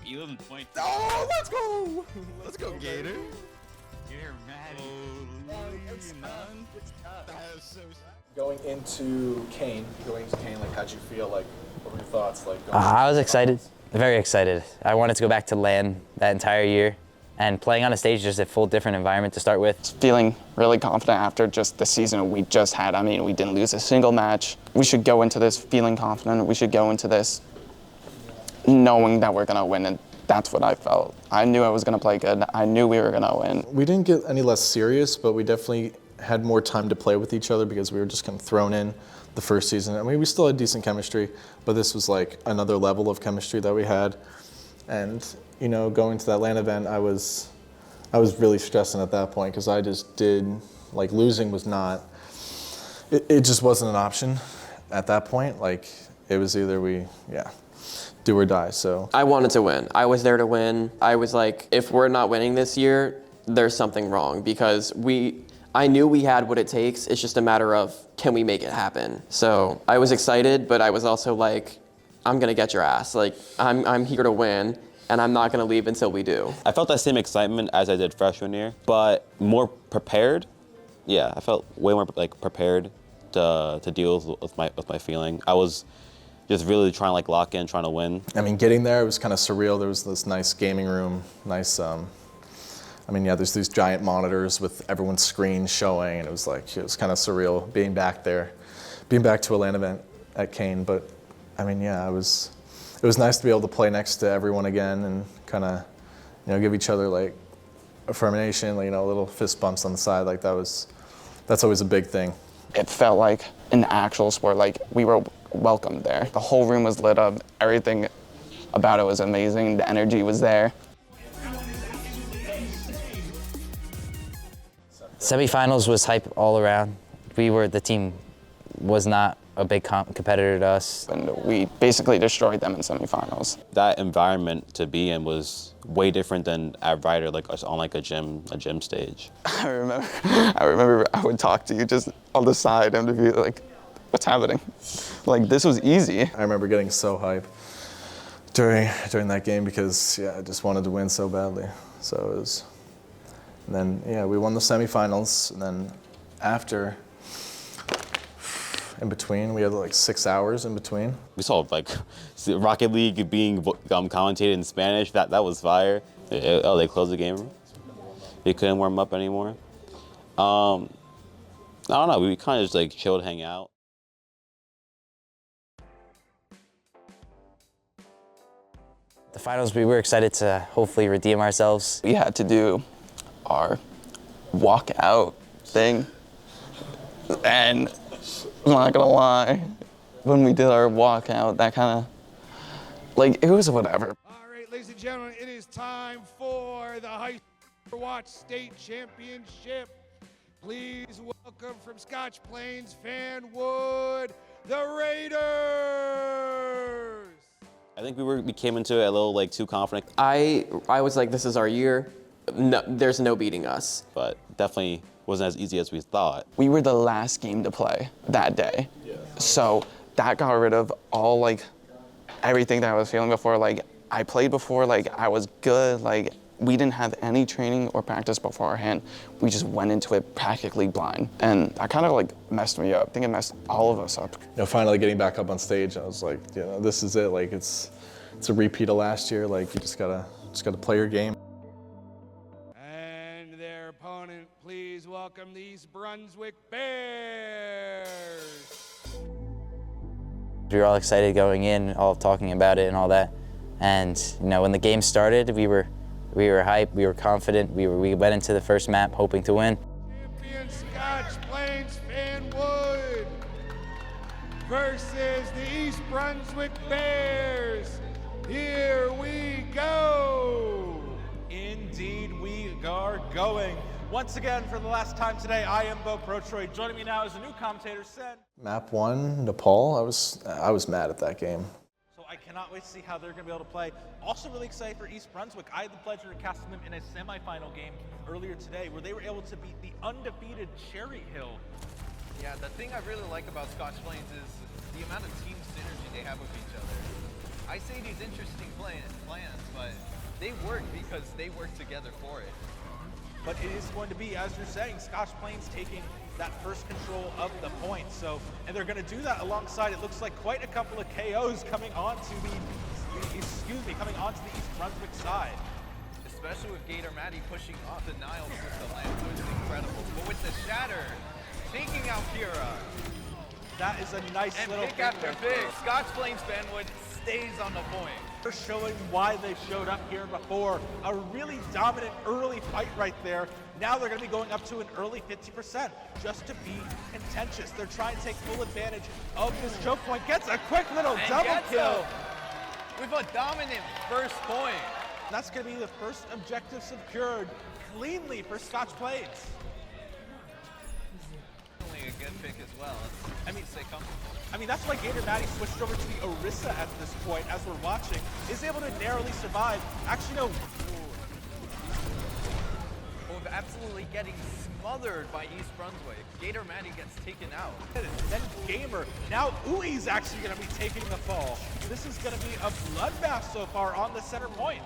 11 points. Oh, let's go. Let's go, Gator. You're mad. None. That is so sad. Going into Kane, like how'd you feel? Like, what were your thoughts? Like, I was excited, very excited. I wanted to go back to LAN that entire year, and playing on a stage is just a full different environment to start with. Feeling really confident after just the season we just had. I mean, we didn't lose a single match. We should go into this feeling confident. We should go into this knowing that we're gonna win, and that's what I felt. I knew I was gonna play good. I knew we were gonna win. We didn't get any less serious, but we definitely had more time to play with each other because we were just kind of thrown in the first season. I mean, we still had decent chemistry, but this was like another level of chemistry that we had. And, you know, going to that LAN event, I was really stressing at that point because I just did, like, losing was not, it just wasn't an option at that point. Like, it was either we, do or die, so. I wanted to win. I was there to win. I was like, if we're not winning this year, there's something wrong because I knew we had what it takes. It's just a matter of, can we make it happen? So I was excited, but I was also like, I'm gonna get your ass. Like, I'm here to win, and I'm not gonna leave until we do. I felt that same excitement as I did freshman year, but more prepared. Yeah, I felt way more like prepared to deal with my feeling. I was just really trying to like lock in, trying to win. I mean, getting there, it was kind of surreal. There was this nice gaming room, nice, there's these giant monitors with everyone's screen showing, and it was kind of surreal being back there, being back to a LAN event at Kane. But I mean, yeah, it was nice to be able to play next to everyone again and kind of, give each other like affirmation, little fist bumps on the side. Like that's always a big thing. It felt like an actual sport, like we were welcomed there. The whole room was lit up, everything about it was amazing, the energy was there. Semifinals was hype all around. The team was not a big competitor to us. And we basically destroyed them in semifinals. That environment to be in was way different than at Ryder, like on like a gym stage. I remember I would talk to you just on the side and be like, what's happening? Like, this was easy. I remember getting so hyped during that game because, I just wanted to win so badly. So it was, and then, we won the semifinals, and then after, in between, we had like 6 hours in between. We saw like Rocket League being commentated in Spanish. That was fire. They closed the game. We couldn't warm up anymore. I don't know. We kind of just like chilled, hang out. The finals, we were excited to hopefully redeem ourselves. We had to do our walkout thing, and I'm not gonna lie, when we did our walkout, that kind of, like, it was whatever. All right, ladies and gentlemen, it is time for the High School Overwatch State Championship. Please welcome from Scotch Plains, Fanwood, the Raiders. I think we came into it a little like too confident. I was like, this is our year. No, there's no beating us. But definitely wasn't as easy as we thought. We were the last game to play that day. Yeah. So that got rid of all like everything that I was feeling before. Like, I played before, like I was good, like we didn't have any training or practice beforehand. We just went into it practically blind. And that kind of like messed me up. I think it messed all of us up. Finally getting back up on stage, I was like, this is it. Like it's a repeat of last year. Like you just gotta play your game. And their opponent, please welcome the East Brunswick Bears. We were all excited going in, all talking about it and all that. And when the game started, we were hyped, we were confident, we went into the first map hoping to win. Champion Scotch Plains Fanwood versus the East Brunswick Bears. Here we go. Indeed, we are going. Once again, for the last time today, I am Bo Protroy. Joining me now is a new commentator, Sen. Map 1, Nepal. I was mad at that game. So I cannot wait to see how they're going to be able to play. Also really excited for East Brunswick. I had the pleasure of casting them in a semifinal game earlier today where they were able to beat the undefeated Cherry Hill. Yeah, the thing I really like about Scotch Plains is the amount of team synergy they have with each other. I say these interesting plans, but they work because they work together for it. But it is going to be, as you're saying, Scotch Plains taking that first control of the point. So, and they're going to do that alongside, it looks like, quite a couple of KOs coming onto the East Brunswick side. Especially with Gator Maddie pushing off the Niles with the land was incredible. But with the Shatter, taking out Kira. That is a nice and little pick after pick. Scotch Plains Fanwood stays on the point. They're showing why they showed up here before. A really dominant early fight right there. Now they're going to be going up to an early 50% just to be contentious. They're trying to take full advantage of this choke point. Gets a quick little double kill. With a dominant first point. That's going to be the first objective secured cleanly for Scotch Plains. Only a good pick as well. I mean, stay comfortable. I mean, that's why Gator Maddie switched over to the Orisa at this point, as we're watching, is able to narrowly survive. Actually, no. With absolutely getting smothered by East Brunswick. Gator Maddie gets taken out. Then Gamer. Now Ui's actually going to be taking the fall. This is going to be a bloodbath so far on the center point.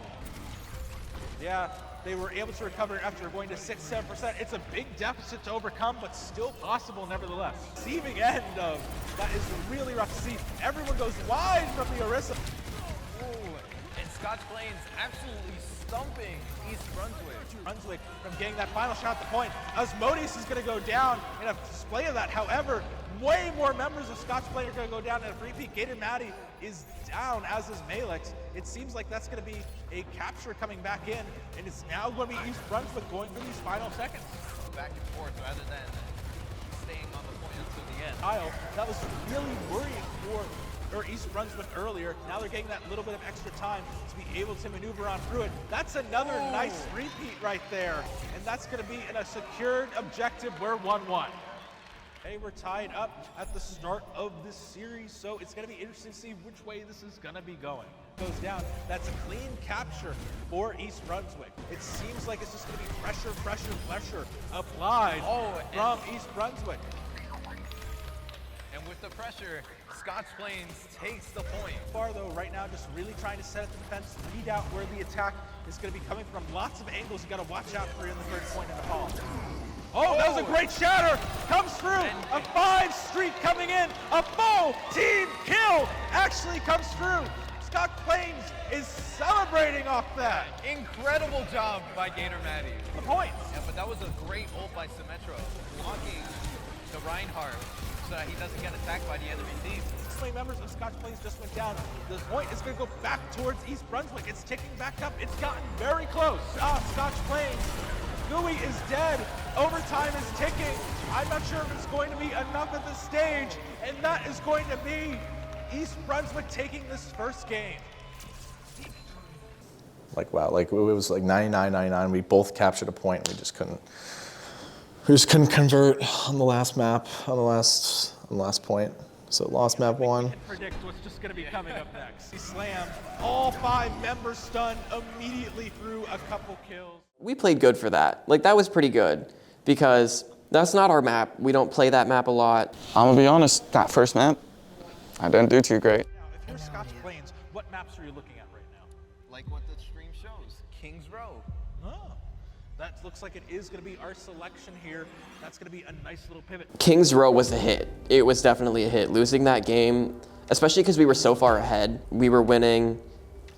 Yeah, they were able to recover after going to 6-7%. It's a big deficit to overcome, but still possible nevertheless. Receiving end of that is really rough to see. Everyone goes wide from the Orisa. And Scotch Plains absolutely stumping East Brunswick. Brunswick from getting that final shot at the point. Asmodeus is going to go down in a display of that. However, way more members of Scotch Plains are going to go down in a repeat. Gator Maddie is down, as is Malix. It seems like that's going to be a capture coming back in, and it's now going to be East Brunswick going for these final seconds. Back and forth rather than staying on the point until the end. Kyle, that was really worrying for East Brunswick earlier. Now they're getting that little bit of extra time to be able to maneuver on through it. That's another nice repeat right there, and that's going to be in a secured objective. We're 1-1. Hey, we're tied up at the start of this series, so it's going to be interesting to see which way this is going to be going. Goes down. That's a clean capture for East Brunswick. It seems like it's just going to be pressure applied from East Brunswick. And with the pressure, Scotch Plains takes the point. Far though, right now, just really trying to set up the defense, read out where the attack is going to be coming from. Lots of angles you got to watch out for in the third point in the fall. Oh, that was a great shatter! Comes through! A 5 streak coming in! A full team kill actually comes through! Scotch Plains is celebrating off that! Incredible job by Gator Maddie. The point! Yeah, but that was a great ult by Symmetro, blocking the Reinhardt so that he doesn't get attacked by the enemy team. 6 members of Scotch Plains just went down. The point is going to go back towards East Brunswick. It's ticking back up. It's gotten very close. Scotch Plains. Gui is dead. Overtime is ticking. I'm not sure if it's going to be enough at this stage, and that is going to be East Brunswick taking this first game. Like, wow, like it was like 99-99. We both captured a point. We just couldn't convert on the last map, on the last point. So lost map 1. Predict what's just going to be coming up next. He slammed all 5 members stunned immediately through a couple kills. We played good for that. Like, that was pretty good because that's not our map. We don't play that map a lot. I'm gonna be honest, that first map, I didn't do too great. Now, if you're Scotch Plains, what maps are you looking at right now? Like what the stream shows, Kings Row. Oh, that looks like it is going to be our selection here. That's going to be a nice little pivot. Kings Row was a hit. It was definitely a hit. Losing that game, especially because we were so far ahead, we were winning,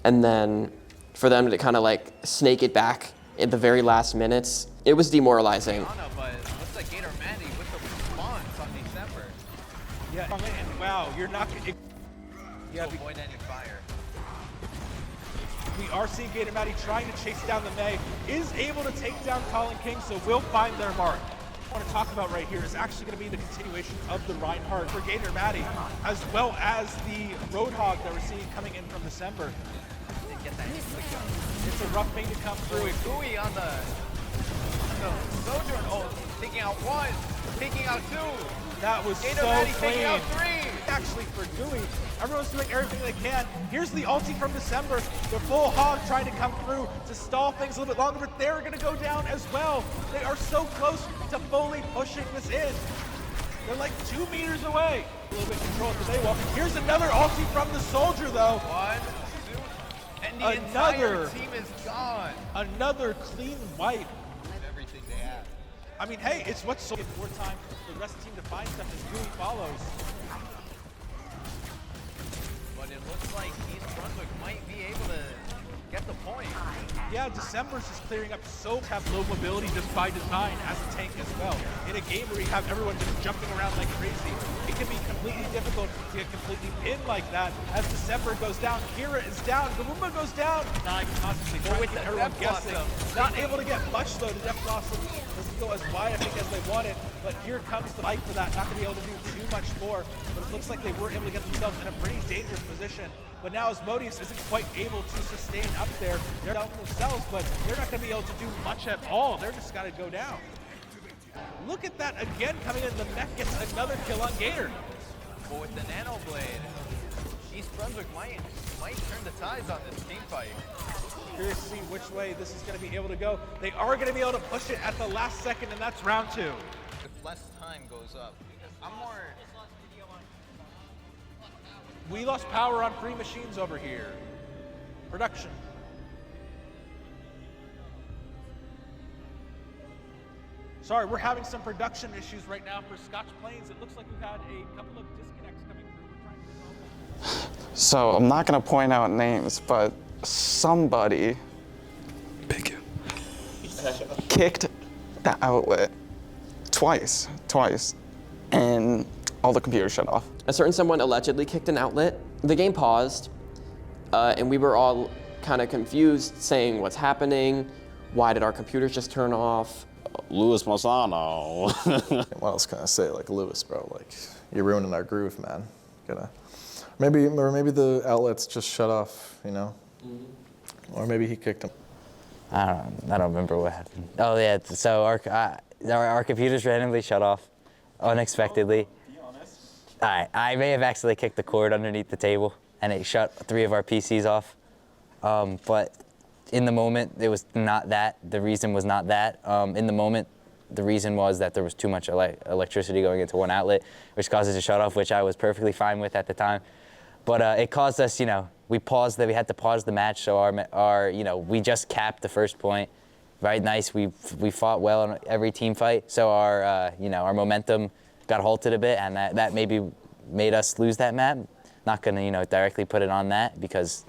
and then for them to kind of like snake it back in the very last minutes, it was demoralizing. But looks like Gator Maddie with the response on December. Yeah, and wow, you're not going to avoid any fire. We are seeing Gator Maddie trying to chase down the May, is able to take down Colin King, so we'll find their mark. What I want to talk about right here is actually going to be the continuation of the Reinhardt for Gator Maddie, as well as the Roadhog that we're seeing coming in from December. It's a rough thing to come through. Gui on the Sojourn ult, taking out 1. taking out 2. That was Gator so Maddie clean. taking out 3. Actually for Dewey, everyone's doing everything they can. Here's the ulti from December. The full hog trying to come through to stall things a little bit longer, but they're gonna go down as well. They are so close to fully pushing this in. They're like 2 meters away. A little bit control at the Daywall. Here's another ulti from the Soldier though. 1, 2, and the entire team is gone. Another clean wipe. Everything they have. I mean, hey, it's what's so more time for the rest of the team to find stuff as Dewey follows. But it looks like East Brunswick might be able to get the point. Yeah, December's is clearing up so have low mobility just by design as a tank as well. In a game where you have everyone just jumping around like crazy, it can be completely difficult to get completely pinned like that. As December goes down, Kira is down, Gawumba goes down. Not constantly trying to get everyone guessing. Not able to get much though. The Death Blossom doesn't go as wide, I think, as they wanted. But here comes the fight for that. Not going to be able to do too much more. But it looks like they were able to get themselves in a pretty dangerous position. But now as Modius isn't quite able to sustain up there, they're down themselves, but they're not going to be able to do much at all. They're just got to go down. Look at that again coming in. The mech gets another kill on Gator. But with the Nano Blade, East Brunswick might turn the tides on this team fight. Curious to see which way this is going to be able to go. They are going to be able to push it at the last second, and that's round 2. If less time goes up, I'm more... We lost power on free machines over here. Production. Sorry, we're having some production issues right now for Scotch Plains. It looks like we've had a couple of disconnects coming through. We're trying to resolve them. So I'm not gonna point out names, but somebody kicked the outlet twice, and all the computers shut off. A certain someone allegedly kicked an outlet. The game paused, and we were all kind of confused, saying what's happening, why did our computers just turn off? Luis Mosano. What else can I say? Like, Lewis, bro, like, you're ruining our groove, man. Maybe the outlets just shut off, you know? Or maybe he kicked him. I don't remember what happened. Oh yeah, so our computers randomly shut off unexpectedly. I may have accidentally kicked the cord underneath the table and it shut 3 of our PCs off. But in the moment, it was not that. The reason was not that. In the moment, the reason was that there was too much electricity going into one outlet, which caused it to shut off, which I was perfectly fine with at the time. But it caused us, we had to pause the match, so we just capped the first point. Right, nice. We fought well in every team fight, so our momentum got halted a bit, and that maybe made us lose that map. Not gonna directly put it on that because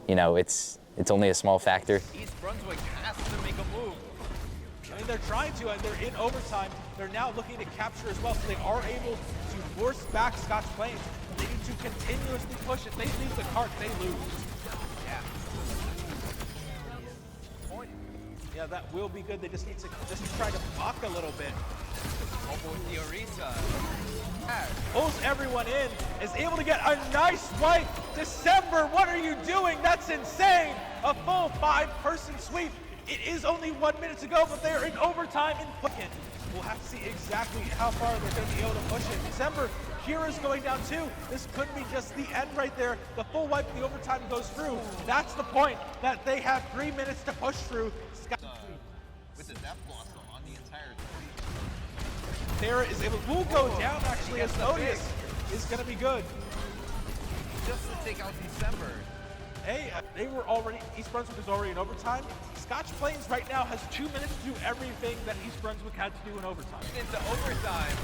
it's only a small factor. East Brunswick has to make a move. I mean, they're trying to, and they're in overtime. They're now looking to capture as well, so they are able to force back Scotch Plains. They need to continuously push. If they leave the cart, they lose. Yeah. Yeah, that will be good. They just need to try to block a little bit. Over with the Orisa. Pulls everyone in, is able to get a nice wipe. December, what are you doing? That's insane. A full 5-person sweep. It is only 1 minute to go, but they're in overtime in Pumpkin. We'll have to see exactly how far they're going to be able to push it. December, Kira's going down too. This could be just the end right there. The full wipe, the overtime goes through. That's the point, that they have 3 minutes to push through. With the Death Blossom on the entire Tara is able, will go down actually as Modius is going to be good. Just to take out December. Hey, they were already, East Brunswick is already in overtime. Scotch Plains right now has 2 minutes to do everything that East Brunswick had to do in overtime. Into overtime.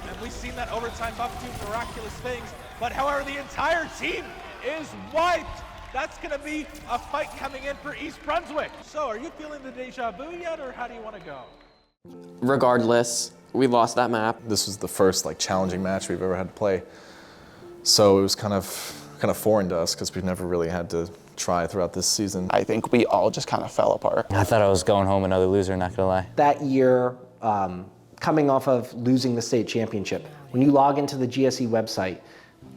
And we've seen that overtime buff do miraculous things. But however, the entire team is wiped. That's going to be a fight coming in for East Brunswick. So are you feeling the deja vu yet, or how do you want to go? Regardless, we lost that map. This was the first challenging match we've ever had to play. So it was kind of foreign to us because we've never really had to try throughout this season. I think we all just kind of fell apart. I thought I was going home another loser, not gonna lie. That year, coming off of losing the state championship, when you log into the GSE website,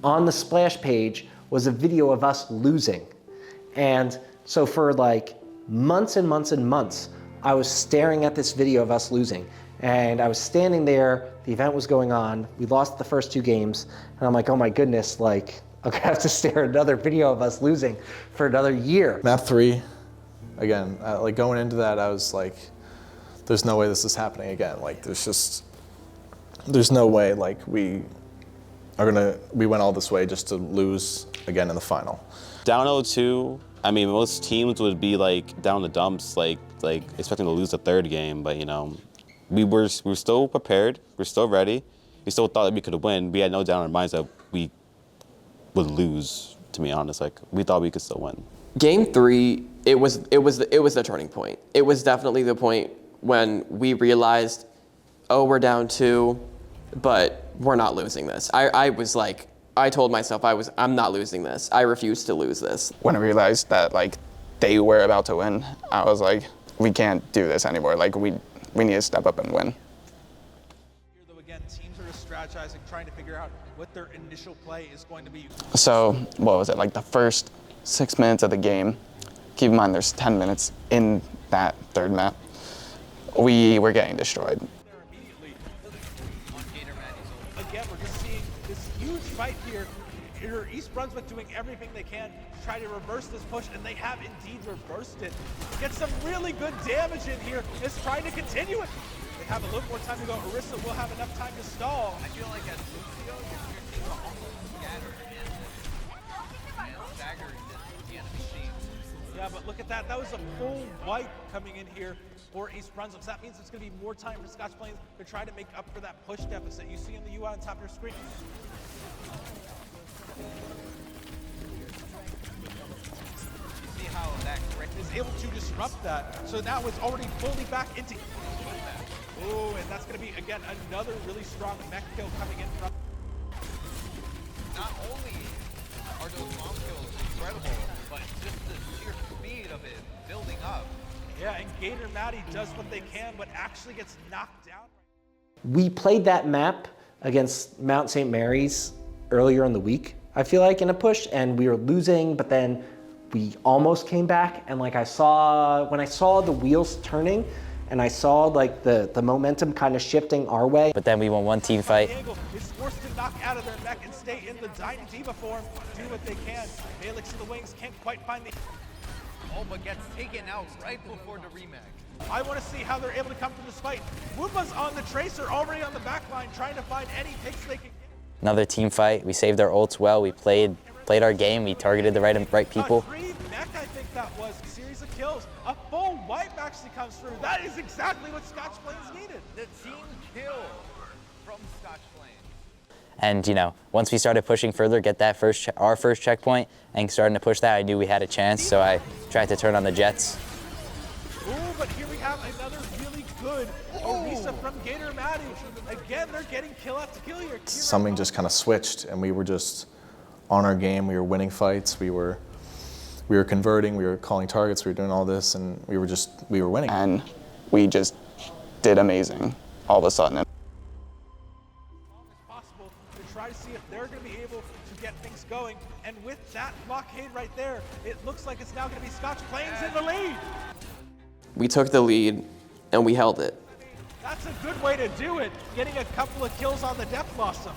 on the splash page was a video of us losing. And so for months and months and months, I was staring at this video of us losing. And I was standing there, the event was going on, we lost the first 2 games, and I'm like, oh my goodness, like, I'm gonna have to stare at another video of us losing for another year. Map 3, again, like going into that, I was like, there's no way this is happening again. Like, there's no way, like, we went all this way just to lose again in the final. Down 0-2, I mean, most teams would be like down the dumps, like expecting to lose the 3rd game, but you know, we were still prepared, we're still ready. We still thought that we could win. We had no doubt in our minds that we would lose, to be honest. Like, we thought we could still win. Game 3, it was the turning point. It was definitely the point when we realized, oh, we're down 2, but we're not losing this. I was like, I told myself I'm not losing this. I refuse to lose this. When I realized that like they were about to win, I was like, we can't do this anymore. Like we need to step up and win. Here though again, teams are just strategizing, trying to figure out what their initial play is going to be. So what was it, like the first 6 minutes of the game, keep in mind there's 10 minutes in that 3rd map, we were getting destroyed. Again, we're just seeing this huge fight here. Here, East Brunswick doing everything they can to try to reverse this push, and they have indeed reversed it. Get some really good damage in here. It's trying to continue it. They have a little more time to go. Orisa will have enough time to stall. I feel like as Lucio, your team will almost scatter and stagger the enemy team. Yeah, but look at that. That was a full wipe coming in here for East Brunswick. So that means it's going to be more time for Scotch Plains to try to make up for that push deficit you see in the UI on top of your screen. You see how that is able to disrupt that. So now it's already fully back into. Oh, and that's going to be, again, another really strong mech kill coming in from. Not only are those bomb kills incredible, but just the sheer speed of it building up. Yeah, and Gator Maddie does what they can, but actually gets knocked down. We played that map against Mount St. Mary's earlier in the week, I feel like, in a push, and we were losing, but then we almost came back, and like when I saw the wheels turning, and I saw like the momentum kind of shifting our way. But then we won 1 team fight. Is forced to knock out of their mech and stay in the Dying Diva form, do what they can. Malix in the wings can't quite find the... Oh, but gets taken out right before the remake. I want to see how they're able to come from this fight. Woomba's on the Tracer, already on the back line, trying to find any picks they can get. Another team fight. We saved our ults well. We played our game. We targeted the right people. 3 mech, I think that was. A series of kills. A full wipe actually comes through. That is exactly what Scotch Plains needed. The team kill from Scotch Plains. And you know, once we started pushing further, get that our first checkpoint, and starting to push that, I knew we had a chance. So I tried to turn on the Jets. Ooh, but here we have another really good Orisa from Gator Maddie. Again, they're getting kill after kill here. Something just kind of switched, and we were just on our game. We were winning fights. We were converting. We were calling targets. We were doing all this, and we were winning. And we just did amazing all of a sudden. Possible to try to see if they're going to be able to get things going. And with that blockade right there, it looks like it's now going to be Scotch Plains in the lead. We took the lead, and we held it. That's a good way to do it, getting a couple of kills on the Death Blossom.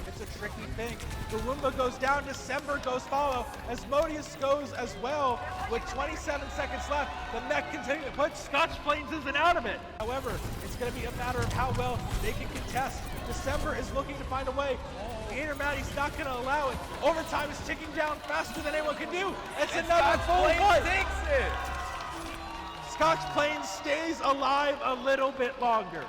It's a tricky thing. The Roomba goes down, December goes follow, as Modius goes as well. With 27 seconds left, the mech continues to push. Scotch Plains isn't out of it. However, it's going to be a matter of how well they can contest. December is looking to find a way. Gator Maddie's not going to allow it. Overtime is ticking down faster than anyone can do. It's another full fight. Takes it. Scotch Plains stays alive a little bit longer.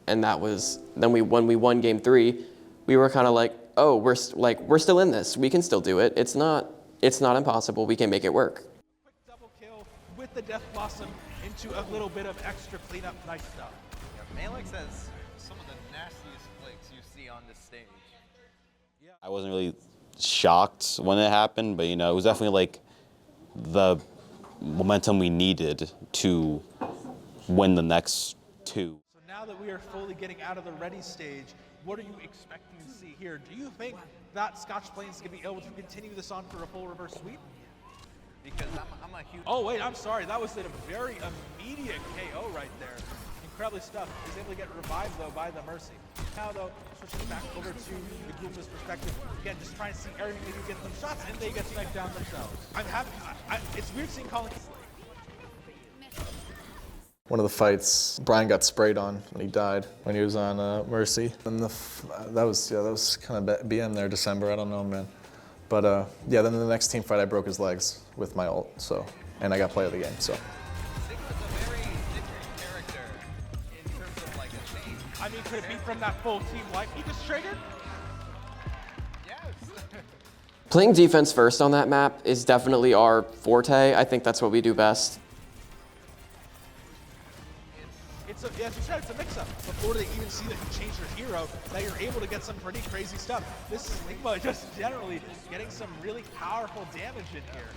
And that was, then when we won game 3, we were kind of like, oh, we're still in this. We can still do it. It's not impossible. We can make it work. Quick double kill with the Death Blossom into a little bit of extra cleanup. Nice stuff. Yeah, Malix has some of the nastiest flicks you see on this stage. Yeah. I wasn't really shocked when it happened, but you know, it was definitely like the momentum we needed to win the next 2. So now that we are fully getting out of the ready stage, what are you expecting to see here? Do you think that Scotch Plains is going to be able to continue this on for a full reverse sweep? Because I'm a huge... Oh wait, I'm sorry. That was a very immediate KO right there. incredibly stuffed. He's able to get revived though by the Mercy. Now though, switching back over to the Goombas perspective. Again, just trying to see everything they can get them shots, and they get sniped down themselves. It's weird seeing Colin. One of the fights, Brian got sprayed on when he died, when he was on Mercy. And that was kind of BM there, December, I don't know, man. But yeah, then the next team fight, I broke his legs with my ult, so, and I got play of the game, so. I mean, could it be from that full team wipe he just triggered? Yes. Playing defense first on that map is definitely our forte. I think that's what we do best. As you said, it's a mix-up. Before they even see that you change your hero, that you're able to get some pretty crazy stuff. This is Ligma just generally getting some really powerful damage in here.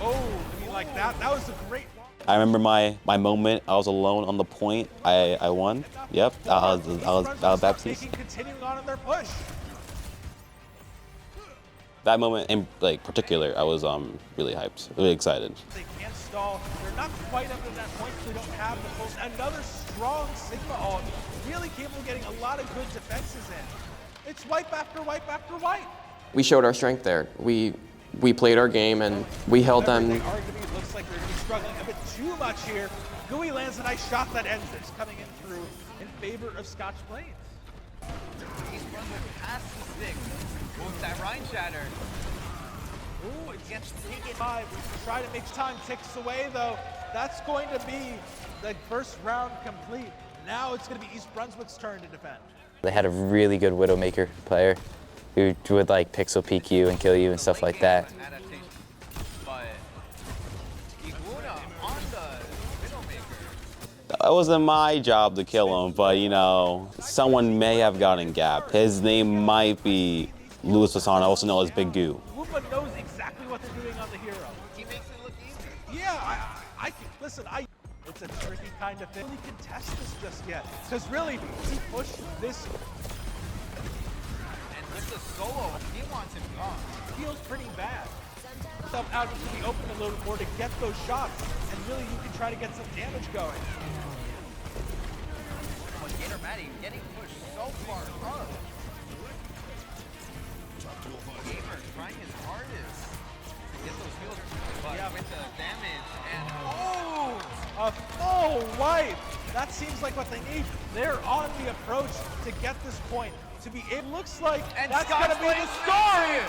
Oh, I mean, like that was a great. I remember my moment. I was alone on the point. I won. Yep, I was Baptiste. Continuing on in their push. That moment in particular, I was really hyped, really excited. They can't stall. They're not quite up to that point, so they don't have the pulse. Another strong Sigma ult, really capable of getting a lot of good defenses in. It's wipe after wipe after wipe. We showed our strength there. We played our game and we held them. It looks like they're going to be struggling a bit too much here. Gooey lands a nice shot that ends it, coming in through in favor of Scotch Plains. He's running past the stick. With that Rhine Shatter. Ooh, it gets taken 5. Try to make time, ticks away though. That's going to be the first round complete. Now it's going to be East Brunswick's turn to defend. They had a really good Widowmaker player who would like pixel peek you and kill you and stuff like that. That wasn't my job to kill him, but you know, someone may have gotten gapped. His name might be Louis Fasana, also known as Big Goo. Woopa knows exactly what they're doing on the hero. He makes it look easy. Yeah, listen, it's a tricky kind of thing. Really contest this just yet, because really, he pushed this. And with the solo, he wants him gone. Feels pretty bad. Stuff out into the open a little more to get those shots, and really you can try to get some damage going. But Gator Matty getting pushed so far up. Gamer trying his hardest to get those heals, but with the damage and a full wipe. That seems like what they need. They're on the approach to get this point. To be, it looks like that's going to be the story.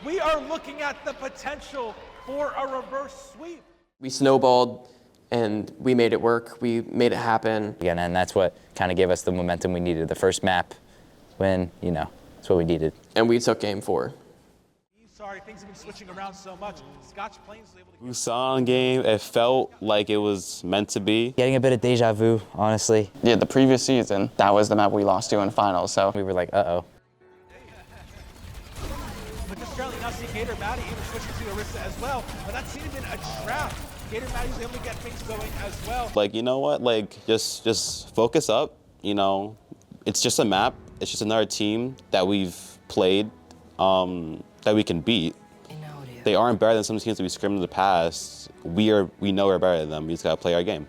We are looking at the potential for a reverse sweep. We snowballed and we made it work. We made it happen. Again, and that's what kind of gave us the momentum we needed. The first map win, you know, that's what we needed. And we took game 4. Sorry, things have been switching around so much. Scotch Plains was able to Busan game, it felt like it was meant to be. Getting a bit of deja vu, honestly. Yeah, the previous season, that was the map we lost to in finals, so. We were like, uh-oh. But just currently now see Gator Matty even switching to Orisa as well, but that seemed to have been a trap. Gator Matty's able to get things going as well. Like, you know what, like, just focus up, you know. It's just a map, it's just another team that we've played, that we can beat. They aren't better than some teams that we scrimmed in the past. We know we're better than them. We just gotta play our game.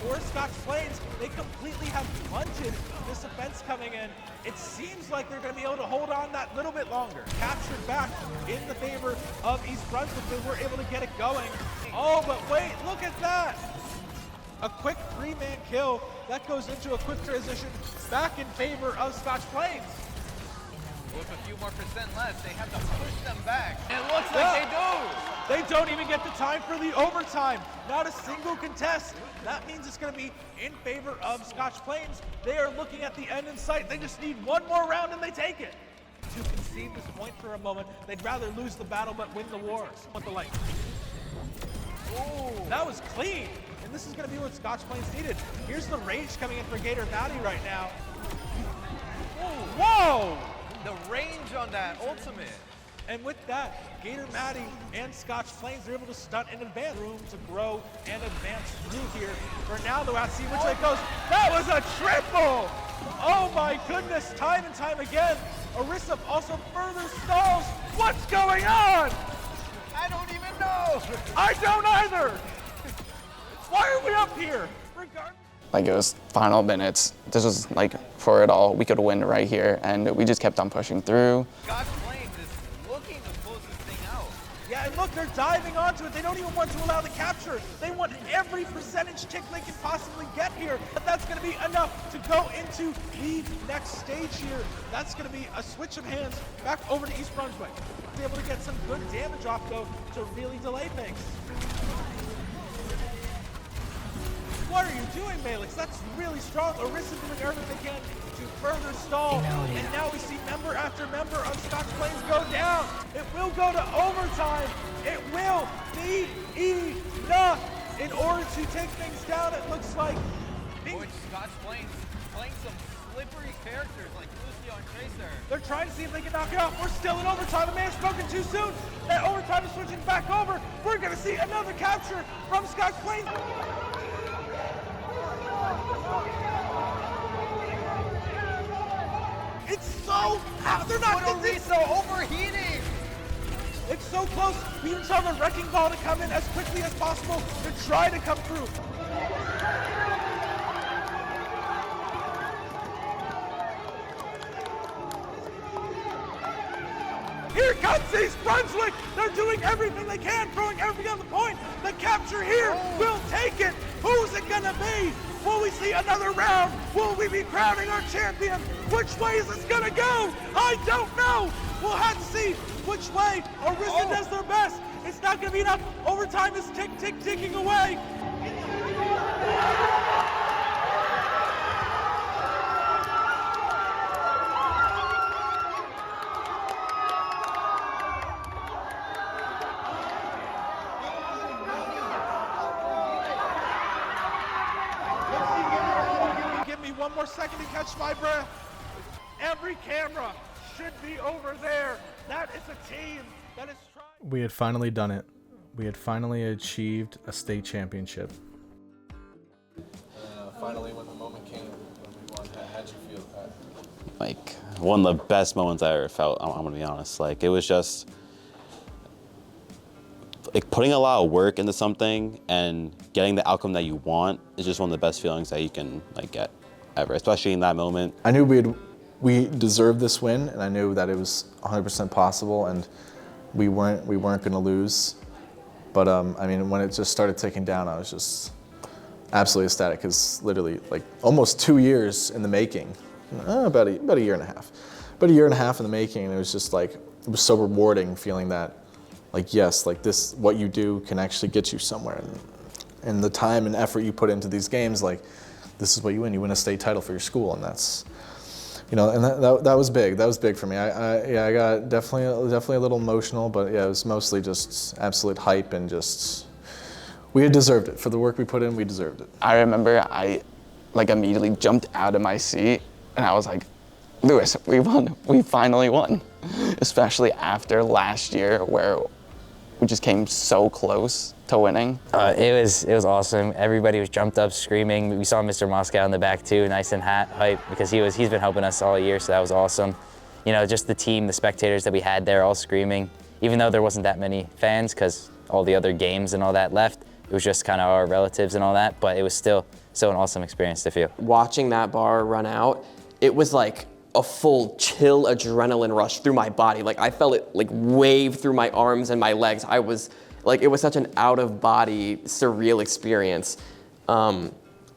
For Scotch Plains, they completely have blunted this offense coming in. It seems like they're gonna be able to hold on that little bit longer. Captured back in the favor of East Brunswick. They were able to get it going. Oh, but wait, look at that. A quick 3-man kill. That goes into a quick transition back in favor of Scotch Plains. With a few more percent left, they have to push them back. It looks like they do. They don't even get the time for the overtime. Not a single contest. That means it's going to be in favor of Scotch Plains. They are looking at the end in sight. They just need one more round and they take it. To concede this point for a moment, they'd rather lose the battle but win the war. What the light. Ooh, that was clean. And this is going to be what Scotch Plains needed. Here's the rage coming in for Gator Matty right now. Ooh, whoa! The range on that ultimate. And with that, Gator Matty and Scotch Plains are able to stunt and advance. Room to grow and advance through here. For now, though, let's see which way it goes. That was a triple! Oh my goodness, time and time again. Orisa also further stalls. What's going on? I don't even know. No! I don't either! Why are we up here? Like, it was final minutes. This was like for it all. We could win right here, and we just kept on pushing through. Scotch Plains is looking to close this thing out. Yeah, and look, they're diving onto it. They don't even want to allow the capture. They want every percentage tick they can possibly get here. But that's going to be enough to go into the next stage here. That's going to be a switch of hands back over to East Brunswick. Be able to get some good damage off, though, to really delay things. What are you doing, Malix? That's really strong. Orisa doing everything they can to further stall. And now we see member after member of Scotch Plains go down. It will go to overtime. It will be enough in order to take things down. It looks like. Boy, Scotch Plains playing some slippery characters like Lucio and Tracer. They're trying to see if they can knock it off. We're still in overtime. The man's spoken too soon. That overtime is switching back over. We're going to see another capture from Scotch Plains. It's so they're not Orisa overheating. It's so close. We even saw the wrecking ball to come in as quickly as possible to try to come through. Here comes East Brunswick. They're doing everything they can, throwing everything on the point. The capture here will take it. Who's it gonna be? Will we see another round? Will we be crowning our champion? Which way is this gonna go? I don't know. We'll have to see which way Orisa does their best. It's not gonna be enough. Overtime is ticking away. Give me one more second to catch my breath. Every camera should be over there. That is a team that is trying. We had finally done it. We had finally achieved a state championship. Finally, when the moment came when we won, how'd you feel? Like, one of the best moments I ever felt, I'm gonna be honest. Like, it was just, like, putting a lot of work into something and getting the outcome that you want is just one of the best feelings that you can, like, get ever, especially in that moment. I knew we deserved this win, and I knew that it was 100% possible, and we weren't going to lose. But I mean, when it just started ticking down, I was just absolutely ecstatic, because literally, like, almost 2 years in the making, about a year and a half, but a year and a half in the making, and it was just like, it was so rewarding feeling that, like, yes, like, this, what you do can actually get you somewhere, and the time and effort you put into these games, like, this is what you win. You win a state title for your school, and that's, you know, and that was big. That was big for me. I got definitely a little emotional, but yeah, it was mostly just absolute hype, and just, we had deserved it. For the work we put in, we deserved it. I remember I, like, immediately jumped out of my seat, and I was like, Lewis, we won. We finally won. Especially after last year, where we just came so close to winning. It was awesome. Everybody was jumped up, screaming. We saw Mr. Moscow in the back too, nice and hype, because he's been helping us all year, so that was awesome. You know, just the team, the spectators that we had there, all screaming. Even though there wasn't that many fans, because all the other games and all that left, it was just kind of our relatives and all that, but it was still an awesome experience to feel. Watching that bar run out, it was like a full chill adrenaline rush through my body. Like, I felt it like wave through my arms and my legs. I was like, it was such an out of body, surreal experience. And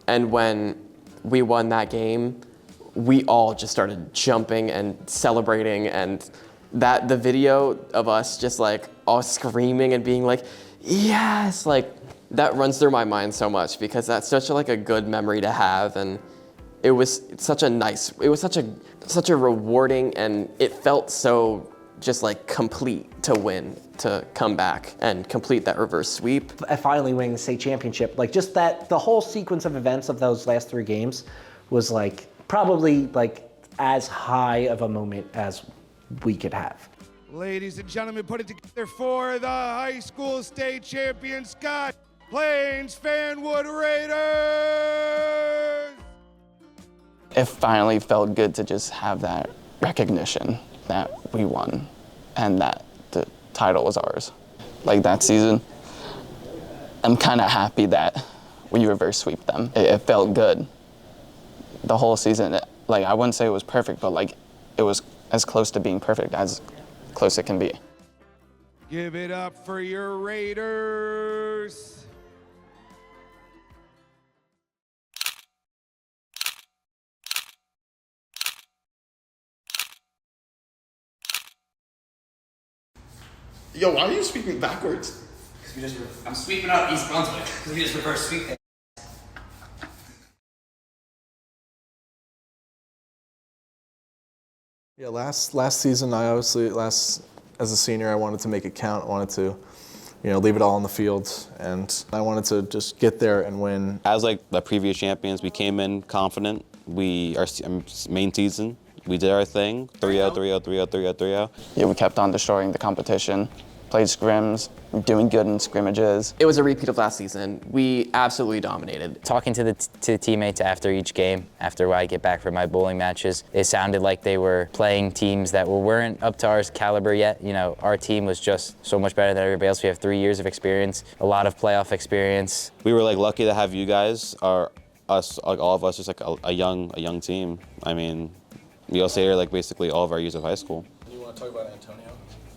when we won that game, we all just started jumping and celebrating, and the video of us just like all screaming and being like, yes, like, that runs through my mind so much, because that's such a good memory to have. And it was such a rewarding, and it felt so just like complete to win, to come back and complete that reverse sweep. Finally winning the state championship, like, just that, the whole sequence of events of those last 3 games was like probably like as high of a moment as we could have. Ladies and gentlemen, put it together for the high school state champion, Scotch Plains Fanwood Raiders! It finally felt good to just have that recognition that we won and that the title was ours. like that season. I'm kind of happy that we reverse sweep them. It felt good. The whole season, like I wouldn't say it was perfect, but like it was as close to being perfect as close it can be. Give it up for your Raiders. Yo, why are you speaking backwards? Because I'm sweeping up East Brunswick because we just reverse sweep things. Yeah, last season, I obviously as a senior, I wanted to make it count. I wanted to, leave it all on the field, and I wanted to just get there and win. As like the previous champions, we came in confident. Our main season, we did our thing. 3-0, 3-0, 3-0, 3-0, 3-0. Yeah, we kept on destroying the competition. Played scrims, doing good in scrimmages. It was a repeat of last season. We absolutely dominated. Talking to the teammates after each game, after I get back from my bowling matches, it sounded like they were playing teams that weren't up to our caliber yet. Our team was just so much better than everybody else. We have 3 years of experience, a lot of playoff experience. We were like lucky to have you guys, all of us, just like a young team. I mean, we all stayed here like basically all of our years of high school. You want to talk about Antonio?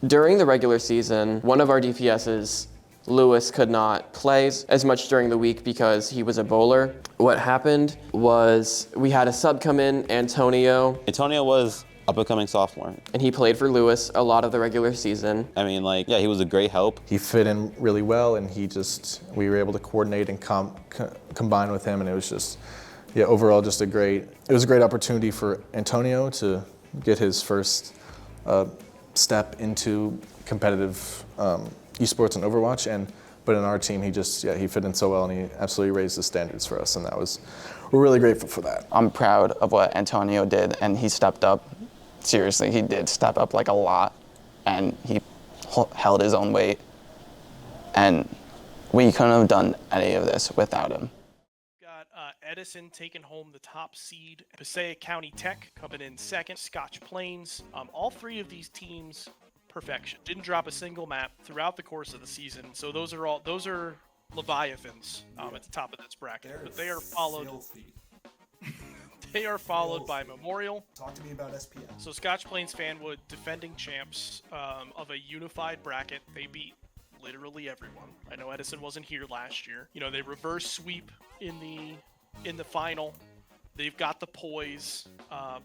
During the regular season, one of our DPSs, Lewis, could not play as much during the week because he was a bowler. What happened was we had a sub come in, Antonio. Antonio was up-and-coming sophomore. And he played for Lewis a lot of the regular season. I mean, yeah, he was a great help. He fit in really well, and we were able to coordinate and combine with him, and it was just, overall it was a great opportunity for Antonio to get his first step into competitive esports and Overwatch, but in our team he fit in so well, and he absolutely raised the standards for us, and we're really grateful for that. I'm proud of what Antonio did, and he stepped up. Seriously, he did step up like a lot, and he held his own weight, and we couldn't have done any of this without him. Edison taking home the top seed, Passaic County Tech coming in second, Scotch Plains. All three of these teams, perfection. Didn't drop a single map throughout the course of the season. So those are Leviathans at the top of this bracket. But they are followed. They are followed by Memorial. Talk to me about SPS. So Scotch Plains Fanwood, defending champs of a unified bracket. They beat literally everyone. I know Edison wasn't here last year. They reverse sweep in the final. They've got the poise.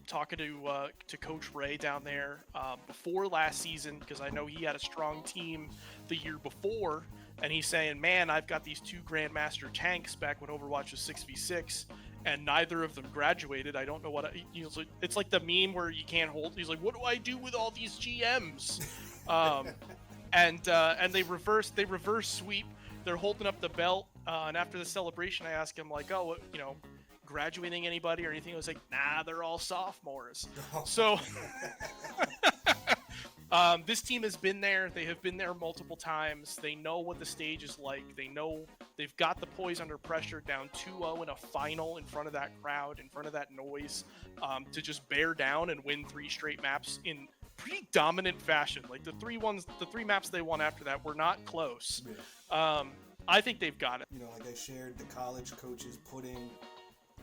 Talking to Coach Ray down there before last season, because I know he had a strong team the year before, and he's saying, man, I've got these 2 Grandmaster tanks back when Overwatch was 6v6, and neither of them graduated. I don't know what it's like the meme where you can't hold. He's like, what do I do with all these GMs? And they reverse sweep. They're holding up the belt, and after the celebration, I asked him like, oh, graduating anybody or anything? He was like, nah, they're all sophomores. So this team has been there. They have been there multiple times. They know what the stage is like. They know they've got the poise under pressure, down 2-0 in a final in front of that crowd, in front of that noise, to just bear down and win 3 straight maps in pretty dominant fashion. Like the 3 maps they won after that were not close. I think they've got it. Like I shared, the college coaches putting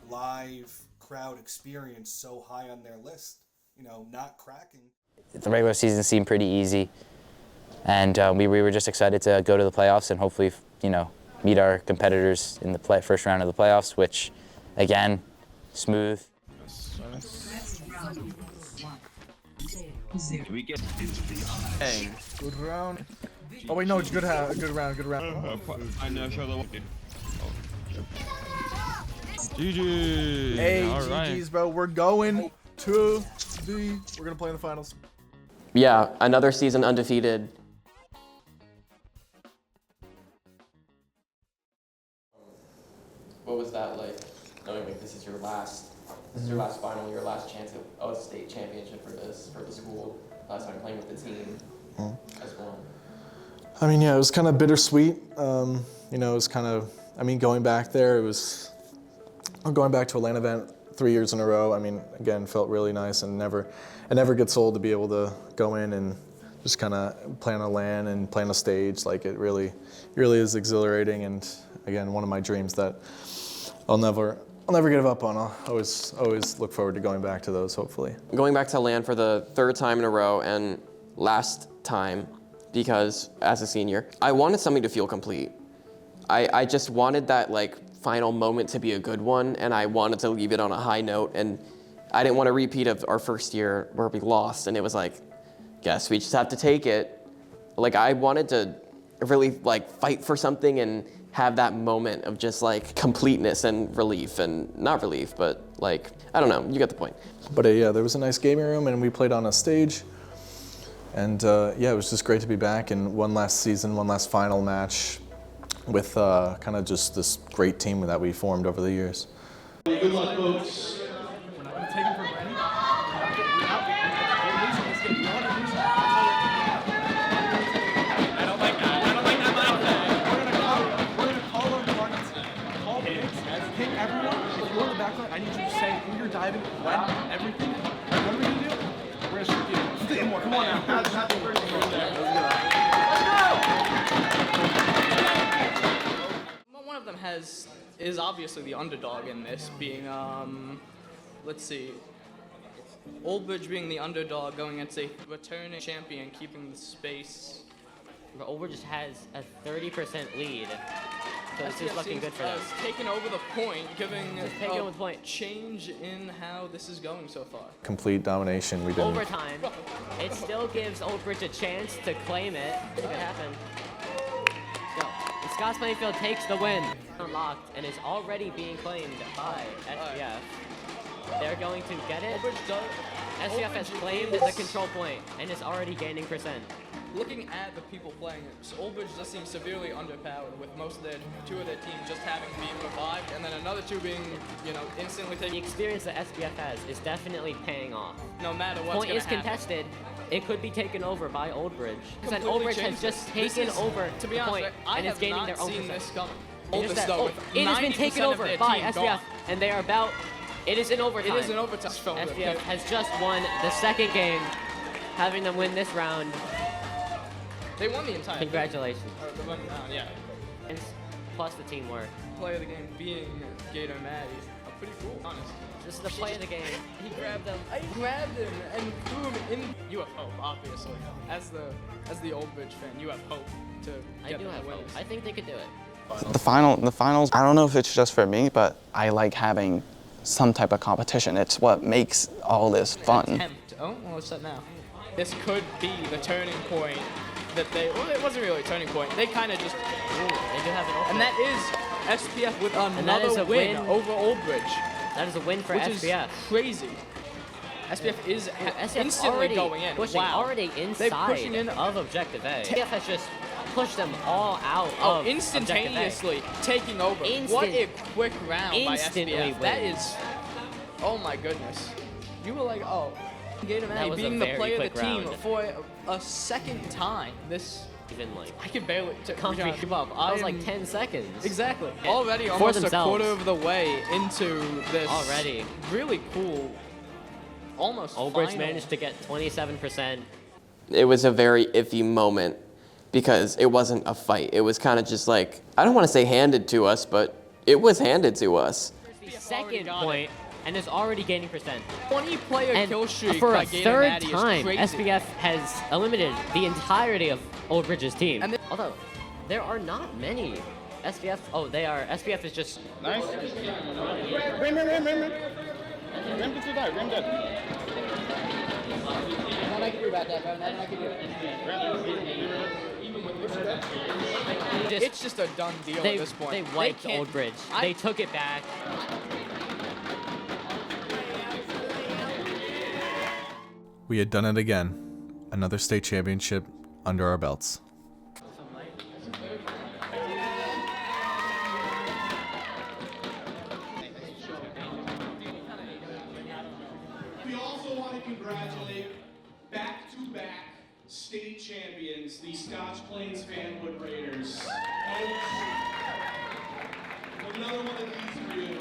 live crowd experience so high on their list, not cracking. The regular season seemed pretty easy, and we were just excited to go to the playoffs and hopefully, meet our competitors in the first round of the playoffs, which, again, smooth. Hey, good round. Oh wait, no, it's good round, good round. GG. Hey, all GG's, right. bro. We're going to we're gonna play in the finals. Yeah, another season undefeated. What was that like, knowing like this is your last final, your last chance at a state championship for the school, last time playing with the team as well? I mean, yeah, it was kind of bittersweet. It was kind of, going back there, going back to a LAN event 3 years in a row. Again, felt really nice, and it never gets old to be able to go in and just kind of playing a LAN and playing a stage. Like it really is exhilarating, and again, one of my dreams that I'll never give up on. I'll always look forward to going back to those, hopefully. Going back to LAN for the third time in a row and last time, because as a senior, I wanted something to feel complete. I just wanted that like final moment to be a good one, and I wanted to leave it on a high note, and I didn't want a repeat of our first year where we lost, and it was like, guess we just have to take it. Like I wanted to really like fight for something and have that moment of just like completeness and relief, and not relief, but like, I don't know, you get the point. But yeah, there was a nice gaming room and we played on a stage. And yeah, it was just great to be back in one last season, one last final match with kind of just this great team that we formed over the years. Good luck, folks. We're not going to take it for granted. I don't like that. I don't like that mindset. We're going to call our targets. Call picks. Ping everyone. If you're in the backline, I need you to say who you're diving, when, everything. What are we going to do? We're going to shoot you. Stay more. Come on now. That's the first thing right there. One of them is obviously the underdog in this, being let's see, Old Bridge being the underdog going against a returning champion, keeping the space. Old Bridge has a 30% lead, so this is looking good for them. Taking over the point, giving taking over the point. Change in how this is going so far. Complete domination. We didn't. Overtime. It still gives Old Bridge a chance to claim it. It could happen. Scott Plainfield takes the win. Unlocked and is already being claimed by SBF. They're going to get it. SBF has claimed the control point and is already gaining percent. Looking at the people playing it, so Old Bridge does seem severely underpowered, with two of their teams just having been revived, and then another two being, instantly taken. The experience that SBF has is definitely paying off. No matter what's Point is contested. It could be taken over by Old Bridge. Because Old Bridge has just taken over to be the honest, point I and is have gaining not their own seen percent. this coming. It has been taken over by SBF, and they are about. It is in overtime. It is in overtime. SBF has just won the second game, having them win this round. They won the entire Congratulations. Or the one round, yeah. Plus the teamwork. Player of the game being Gator Maddie. Pretty cool, honest. This is the play of the game. He grabbed him. I grabbed him and threw him in. You have hope, obviously. As the Old Bridge fan, you have hope to get the win. I think they could do it. The finals, I don't know if it's just for me, but I like having some type of competition. It's what makes all this fun. Oh, well, what's that now? This could be the turning point that well, it wasn't really a turning point. They kind of just, they do have an and that is SPF with another win over Old Bridge. That is a win for which SPF. Is crazy. SPF is instantly already going in. Pushing, already inside pushing in of Objective A. SPF has just pushed them all out of instantaneously taking over. What a quick round by SPF. Win. That is, oh my goodness. You were like, oh, Gator Manny being the player of the team for a second time. This. Even like I can barely keep up. I was like 10 seconds. Exactly. Already almost a quarter of the way into this. Already. Really cool. Almost. Old Bridge managed to get 27%. It was a very iffy moment because it wasn't a fight. It was kind of just like, I don't want to say handed to us, but it was handed to us. The second point and is already gaining percent. 20-player kill streak for by a Gator third Maddie time, is crazy. SBF has eliminated the entirety of Old Bridge's team. Although, there are not many SBF. Oh, they are. SBF is just. Nice. Rim to die. Rim dead. Nothing I can do about that, bro. Nothing I can do. It's just a done deal at this point. They wiped Old Bridge. They took it back. We had done it again. Another state championship under our belts. We also want to congratulate back-to-back state champions, the Scotch Plains Fanwood Raiders. Another one of these for you.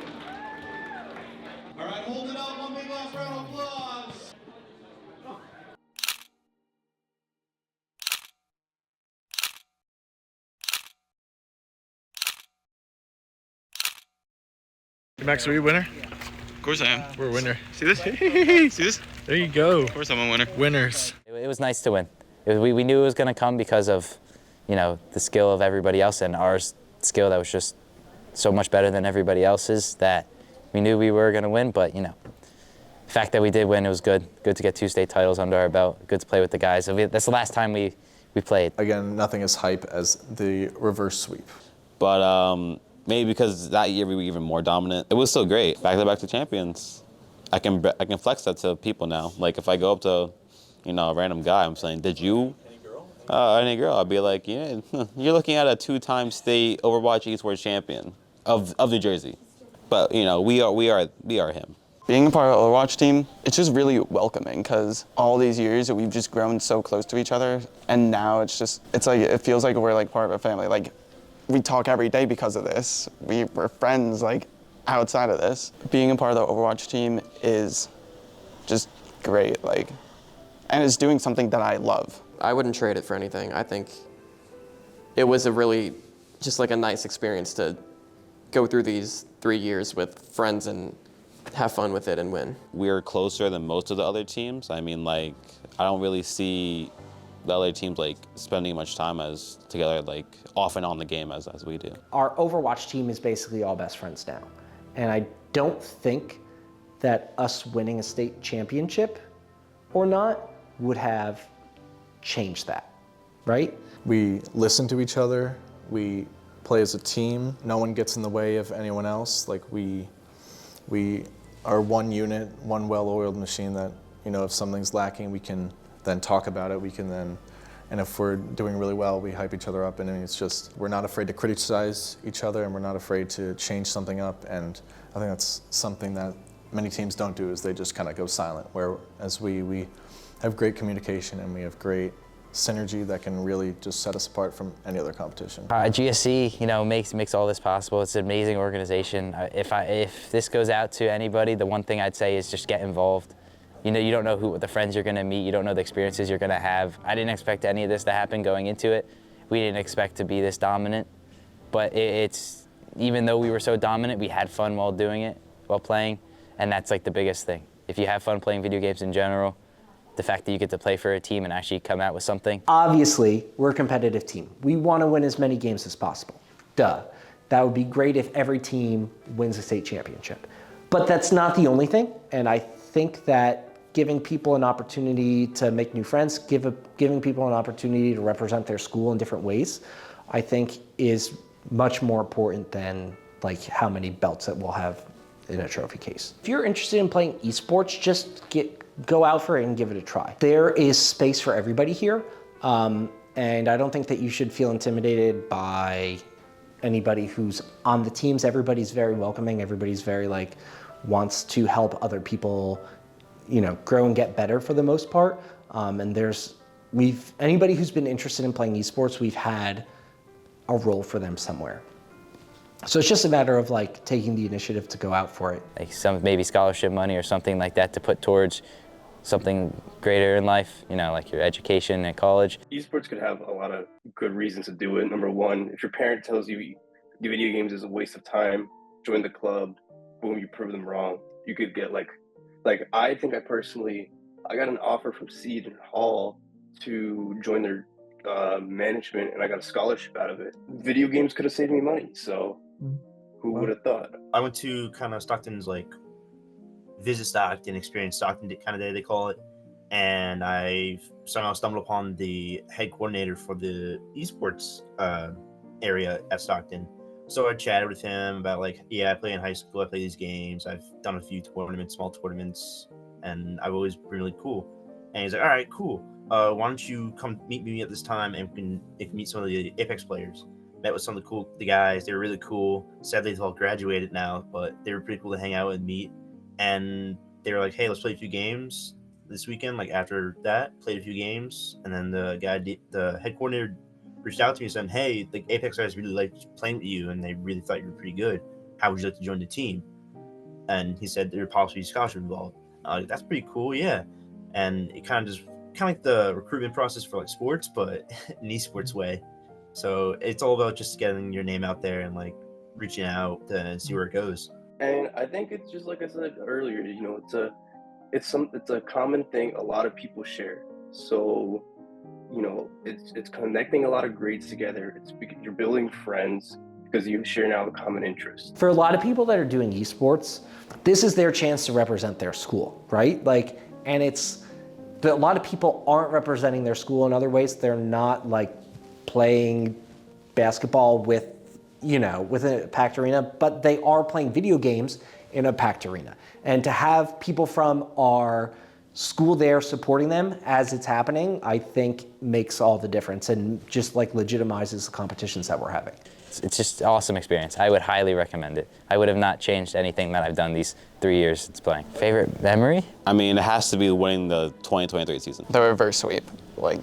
All right, hold it up. One big last round of applause. Max, are you a winner? Of course I am. We're a winner. See this? See this? There you go. Of course I'm a winner. Winners. It was nice to win. We knew it was going to come because of, the skill of everybody else and our skill that was just so much better than everybody else's that we knew we were going to win. But, the fact that we did win, it was good. Good to get 2 state titles under our belt. Good to play with the guys. That's the last time we played. Again, nothing as hype as the reverse sweep. But maybe because that year we were even more dominant. It was still great. Back-to-back champions. I can flex that to people now. Like if I go up to, a random guy, I'm saying, did you? Any girl? I'd be like, yeah, you're looking at a 2-time state Overwatch esports champion of New Jersey. But we are him. Being a part of the Overwatch team, it's just really welcoming because all these years we've just grown so close to each other, and now it feels like we're like part of a family. Like we talk every day because of this. We're friends like outside of this. Being a part of the Overwatch team is just great, and it's doing something that I love. I wouldn't trade it for anything. I think it was a really just like a nice experience to go through these 3 years with friends and have fun with it and win. We're closer than most of the other teams. I mean, I don't really see the other teams spending much time together off and on the game as we do. Our Overwatch team is basically all best friends now. And I don't think that us winning a state championship or not would have changed that, right? We listen to each other. We play as a team. No one gets in the way of anyone else. We are one unit, one well-oiled machine that, if something's lacking, we can then talk about it. And if we're doing really well, we hype each other up. And it's just, we're not afraid to criticize each other, and we're not afraid to change something up. And I think that's something that many teams don't do, is they just kind of go silent. Whereas we have great communication and we have great synergy that can really just set us apart from any other competition. GSC, makes all this possible. It's an amazing organization. If this goes out to anybody, the one thing I'd say is just get involved. You don't know what the friends you're going to meet. You don't know the experiences you're going to have. I didn't expect any of this to happen going into it. We didn't expect to be this dominant. But it's even though we were so dominant, we had fun while doing it, while playing, and that's the biggest thing. If you have fun playing video games in general, the fact that you get to play for a team and actually come out with something. Obviously, we're a competitive team. We want to win as many games as possible. Duh. That would be great if every team wins a state championship. But that's not the only thing, and I think that giving people an opportunity to make new friends, giving people an opportunity to represent their school in different ways, I think is much more important than how many belts that we'll have in a trophy case. If you're interested in playing esports, just go out for it and give it a try. There is space for everybody here, and I don't think that you should feel intimidated by anybody who's on the teams. Everybody's very welcoming. Everybody's very wants to help other people, grow and get better for the most part. And anybody who's been interested in playing esports, we've had a role for them somewhere. So it's just a matter of taking the initiative to go out for it. Maybe scholarship money or something like that to put towards something greater in life, like your education at college. Esports could have a lot of good reasons to do it. Number one, if your parent tells you the video games is a waste of time, join the club, boom, you prove them wrong. You could get I think I got an offer from Seed and Hall to join their management, and I got a scholarship out of it. Video games could have saved me money, so who would have thought? I went to kind of Stockton's visit Stockton, experience Stockton kind of day they call it, and I somehow stumbled upon the head coordinator for the esports area at Stockton. So I chatted with him about I play in high school, I play these games, I've done a few tournaments, small tournaments, and I've always been really cool. And he's like, all right, cool. Why don't you come meet me at this time and we can meet some of the Apex players. Met with some of the guys. They were really cool. Sadly, they've all graduated now, but they were pretty cool to hang out and meet. And they were like, hey, let's play a few games this weekend. After that, played a few games. And then the head coordinator reached out to me and said, hey, the Apex guys really liked playing with you and they really thought you were pretty good. How would you like to join the team? And he said there would possibly be scholarship involved. That's pretty cool, yeah. And it kind of like the recruitment process for sports, but an esports way. So it's all about just getting your name out there and reaching out and see where it goes. And I think it's just like I said earlier, you know, it's a common thing a lot of people share. So, you know, it's connecting a lot of grades together. You're building friends because you share now a common interest. For a lot of people that are doing esports, this is their chance to represent their school, right? Like, and a lot of people aren't representing their school in other ways. They're not like playing basketball with, you know, within a packed arena, but they are playing video games in a packed arena. And to have people from our school there supporting them as it's happening, I think makes all the difference and just like legitimizes the competitions that we're having. It's just an awesome experience. I would highly recommend it. I would have not changed anything that I've done these 3 years since playing. Favorite memory? I mean, it has to be winning the 2023 season. The reverse sweep, like,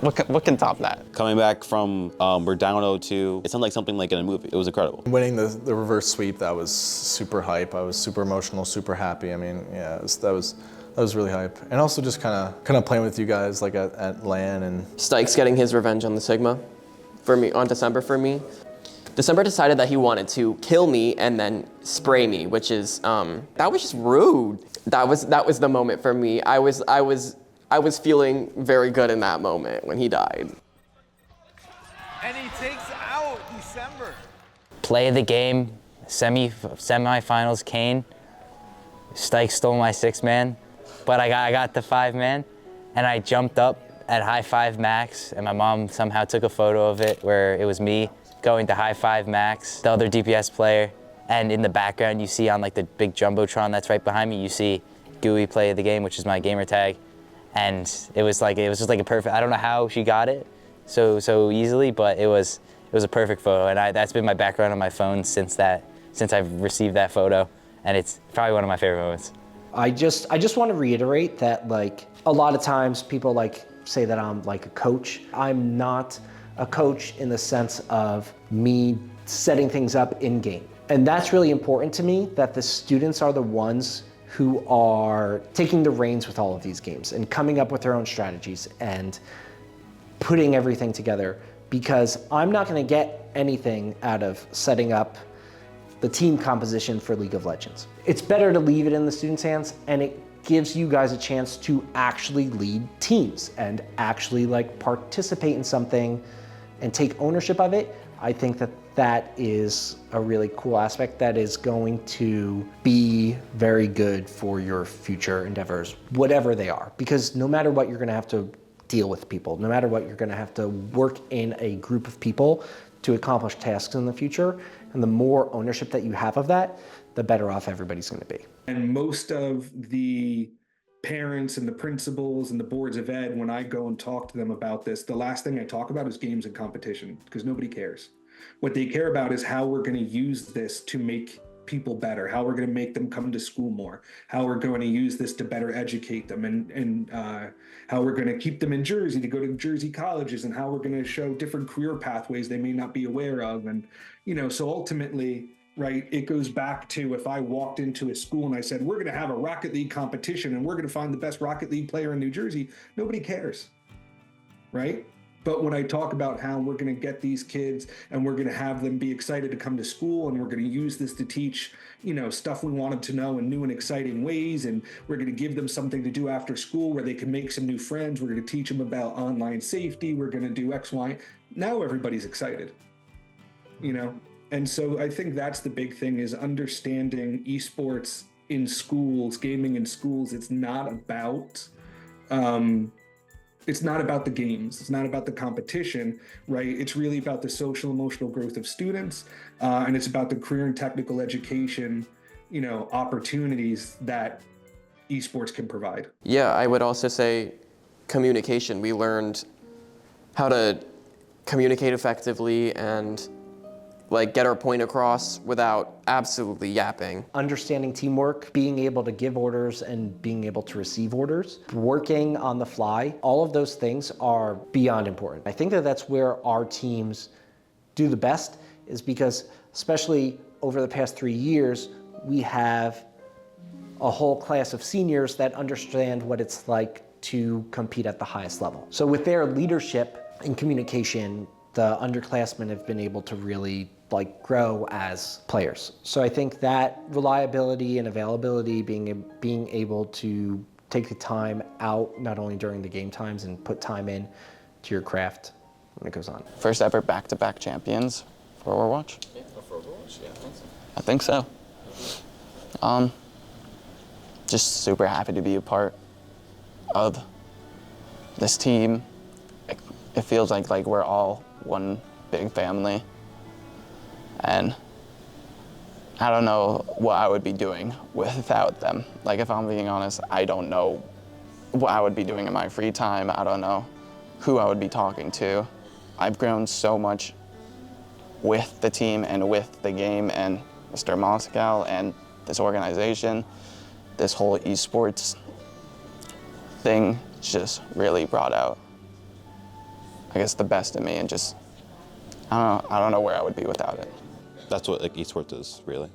what can top that? Coming back from, we're down 0-2. It sounded like something like in a movie. It was incredible. Winning the reverse sweep, that was super hype. I was super emotional, super happy. I mean, yeah, that was really hype. And also just kind of playing with you guys like at LAN and Stike's getting his revenge on the Sigma for me on December for me. December decided that he wanted to kill me and then spray me, which is that was just rude. That was the moment for me. I was feeling very good in that moment when he died. And he takes out December. Play of the game, semifinals, Kane. Stike stole my 6-man, but I got the 5-man, and I jumped up at high five Max, and my mom somehow took a photo of it where it was me going to high five Max, the other DPS player, and in the background you see on like the big Jumbotron that's right behind me, you see Gooey play of the game, which is my gamer tag. And it was just like a perfect, I don't know how she got it so easily, but it was a perfect photo, and that's been my background on my phone since I've received that photo, and it's probably one of my favorite moments. I just want to reiterate that like a lot of times people like say that I'm like a coach. I'm not a coach in the sense of me setting things up in game. And that's really important to me, that the students are the ones who are taking the reins with all of these games and coming up with their own strategies and putting everything together, because I'm not going to get anything out of setting up the team composition for League of Legends. It's better to leave it in the students' hands, and it gives you guys a chance to actually lead teams and actually like participate in something and take ownership of it. I think that is a really cool aspect that is going to be very good for your future endeavors, whatever they are, because no matter what, you're going to have to deal with people. No matter what, you're going to have to work in a group of people to accomplish tasks in the future. And the more ownership that you have of that, the better off everybody's going to be. And most of the parents and the principals and the boards of ed, when I go and talk to them about this, the last thing I talk about is games and competition, because nobody cares. What they care about is how we're going to use this to make people better, how we're going to make them come to school more, how we're going to use this to better educate them, and how we're going to keep them in Jersey to go to Jersey colleges, and how we're going to show different career pathways they may not be aware of. And, you know, so ultimately, right, it goes back to if I walked into a school and I said, we're going to have a Rocket League competition and we're going to find the best Rocket League player in New Jersey, nobody cares, right? But when I talk about how we're going to get these kids and we're going to have them be excited to come to school, and we're going to use this to teach, you know, stuff we want them to know in new and exciting ways, and we're going to give them something to do after school where they can make some new friends, we're going to teach them about online safety, we're going to do X, Y, now everybody's excited, you know? And so I think that's the big thing, is understanding esports in schools, gaming in schools. It's not about the games. It's not about the competition, right? It's really about the social emotional growth of students, and it's about the career and technical education, you know, opportunities that esports can provide. Yeah, I would also say communication. We learned how to communicate effectively and like get our point across without absolutely yapping. Understanding teamwork, being able to give orders and being able to receive orders, working on the fly, all of those things are beyond important. I think that that's where our teams do the best, is because especially over the past 3 years, we have a whole class of seniors that understand what it's like to compete at the highest level. So with their leadership and communication, the underclassmen have been able to really like grow as players. So I think that reliability and availability, being able to take the time out, not only during the game times, and put time in to your craft when it goes on. First ever back-to-back champions for Overwatch. Yeah, for Overwatch, yeah, I think so. Just super happy to be a part of this team. It feels like we're all one big family. And I don't know what I would be doing without them. Like, if I'm being honest, I don't know what I would be doing in my free time. I don't know who I would be talking to. I've grown so much with the team and with the game and Mr. Moscow and this organization. This whole esports thing just really brought out, I guess, the best in me, and just, I don't know where I would be without it. That's what like esports is, really.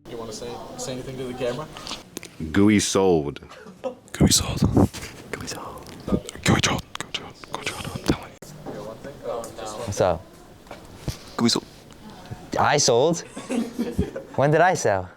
You want to say anything to the camera? GUI sold. GUI sold. GUI sold. GUI sold. I'm telling you. What's up? GUI sold. I sold? When did I sell?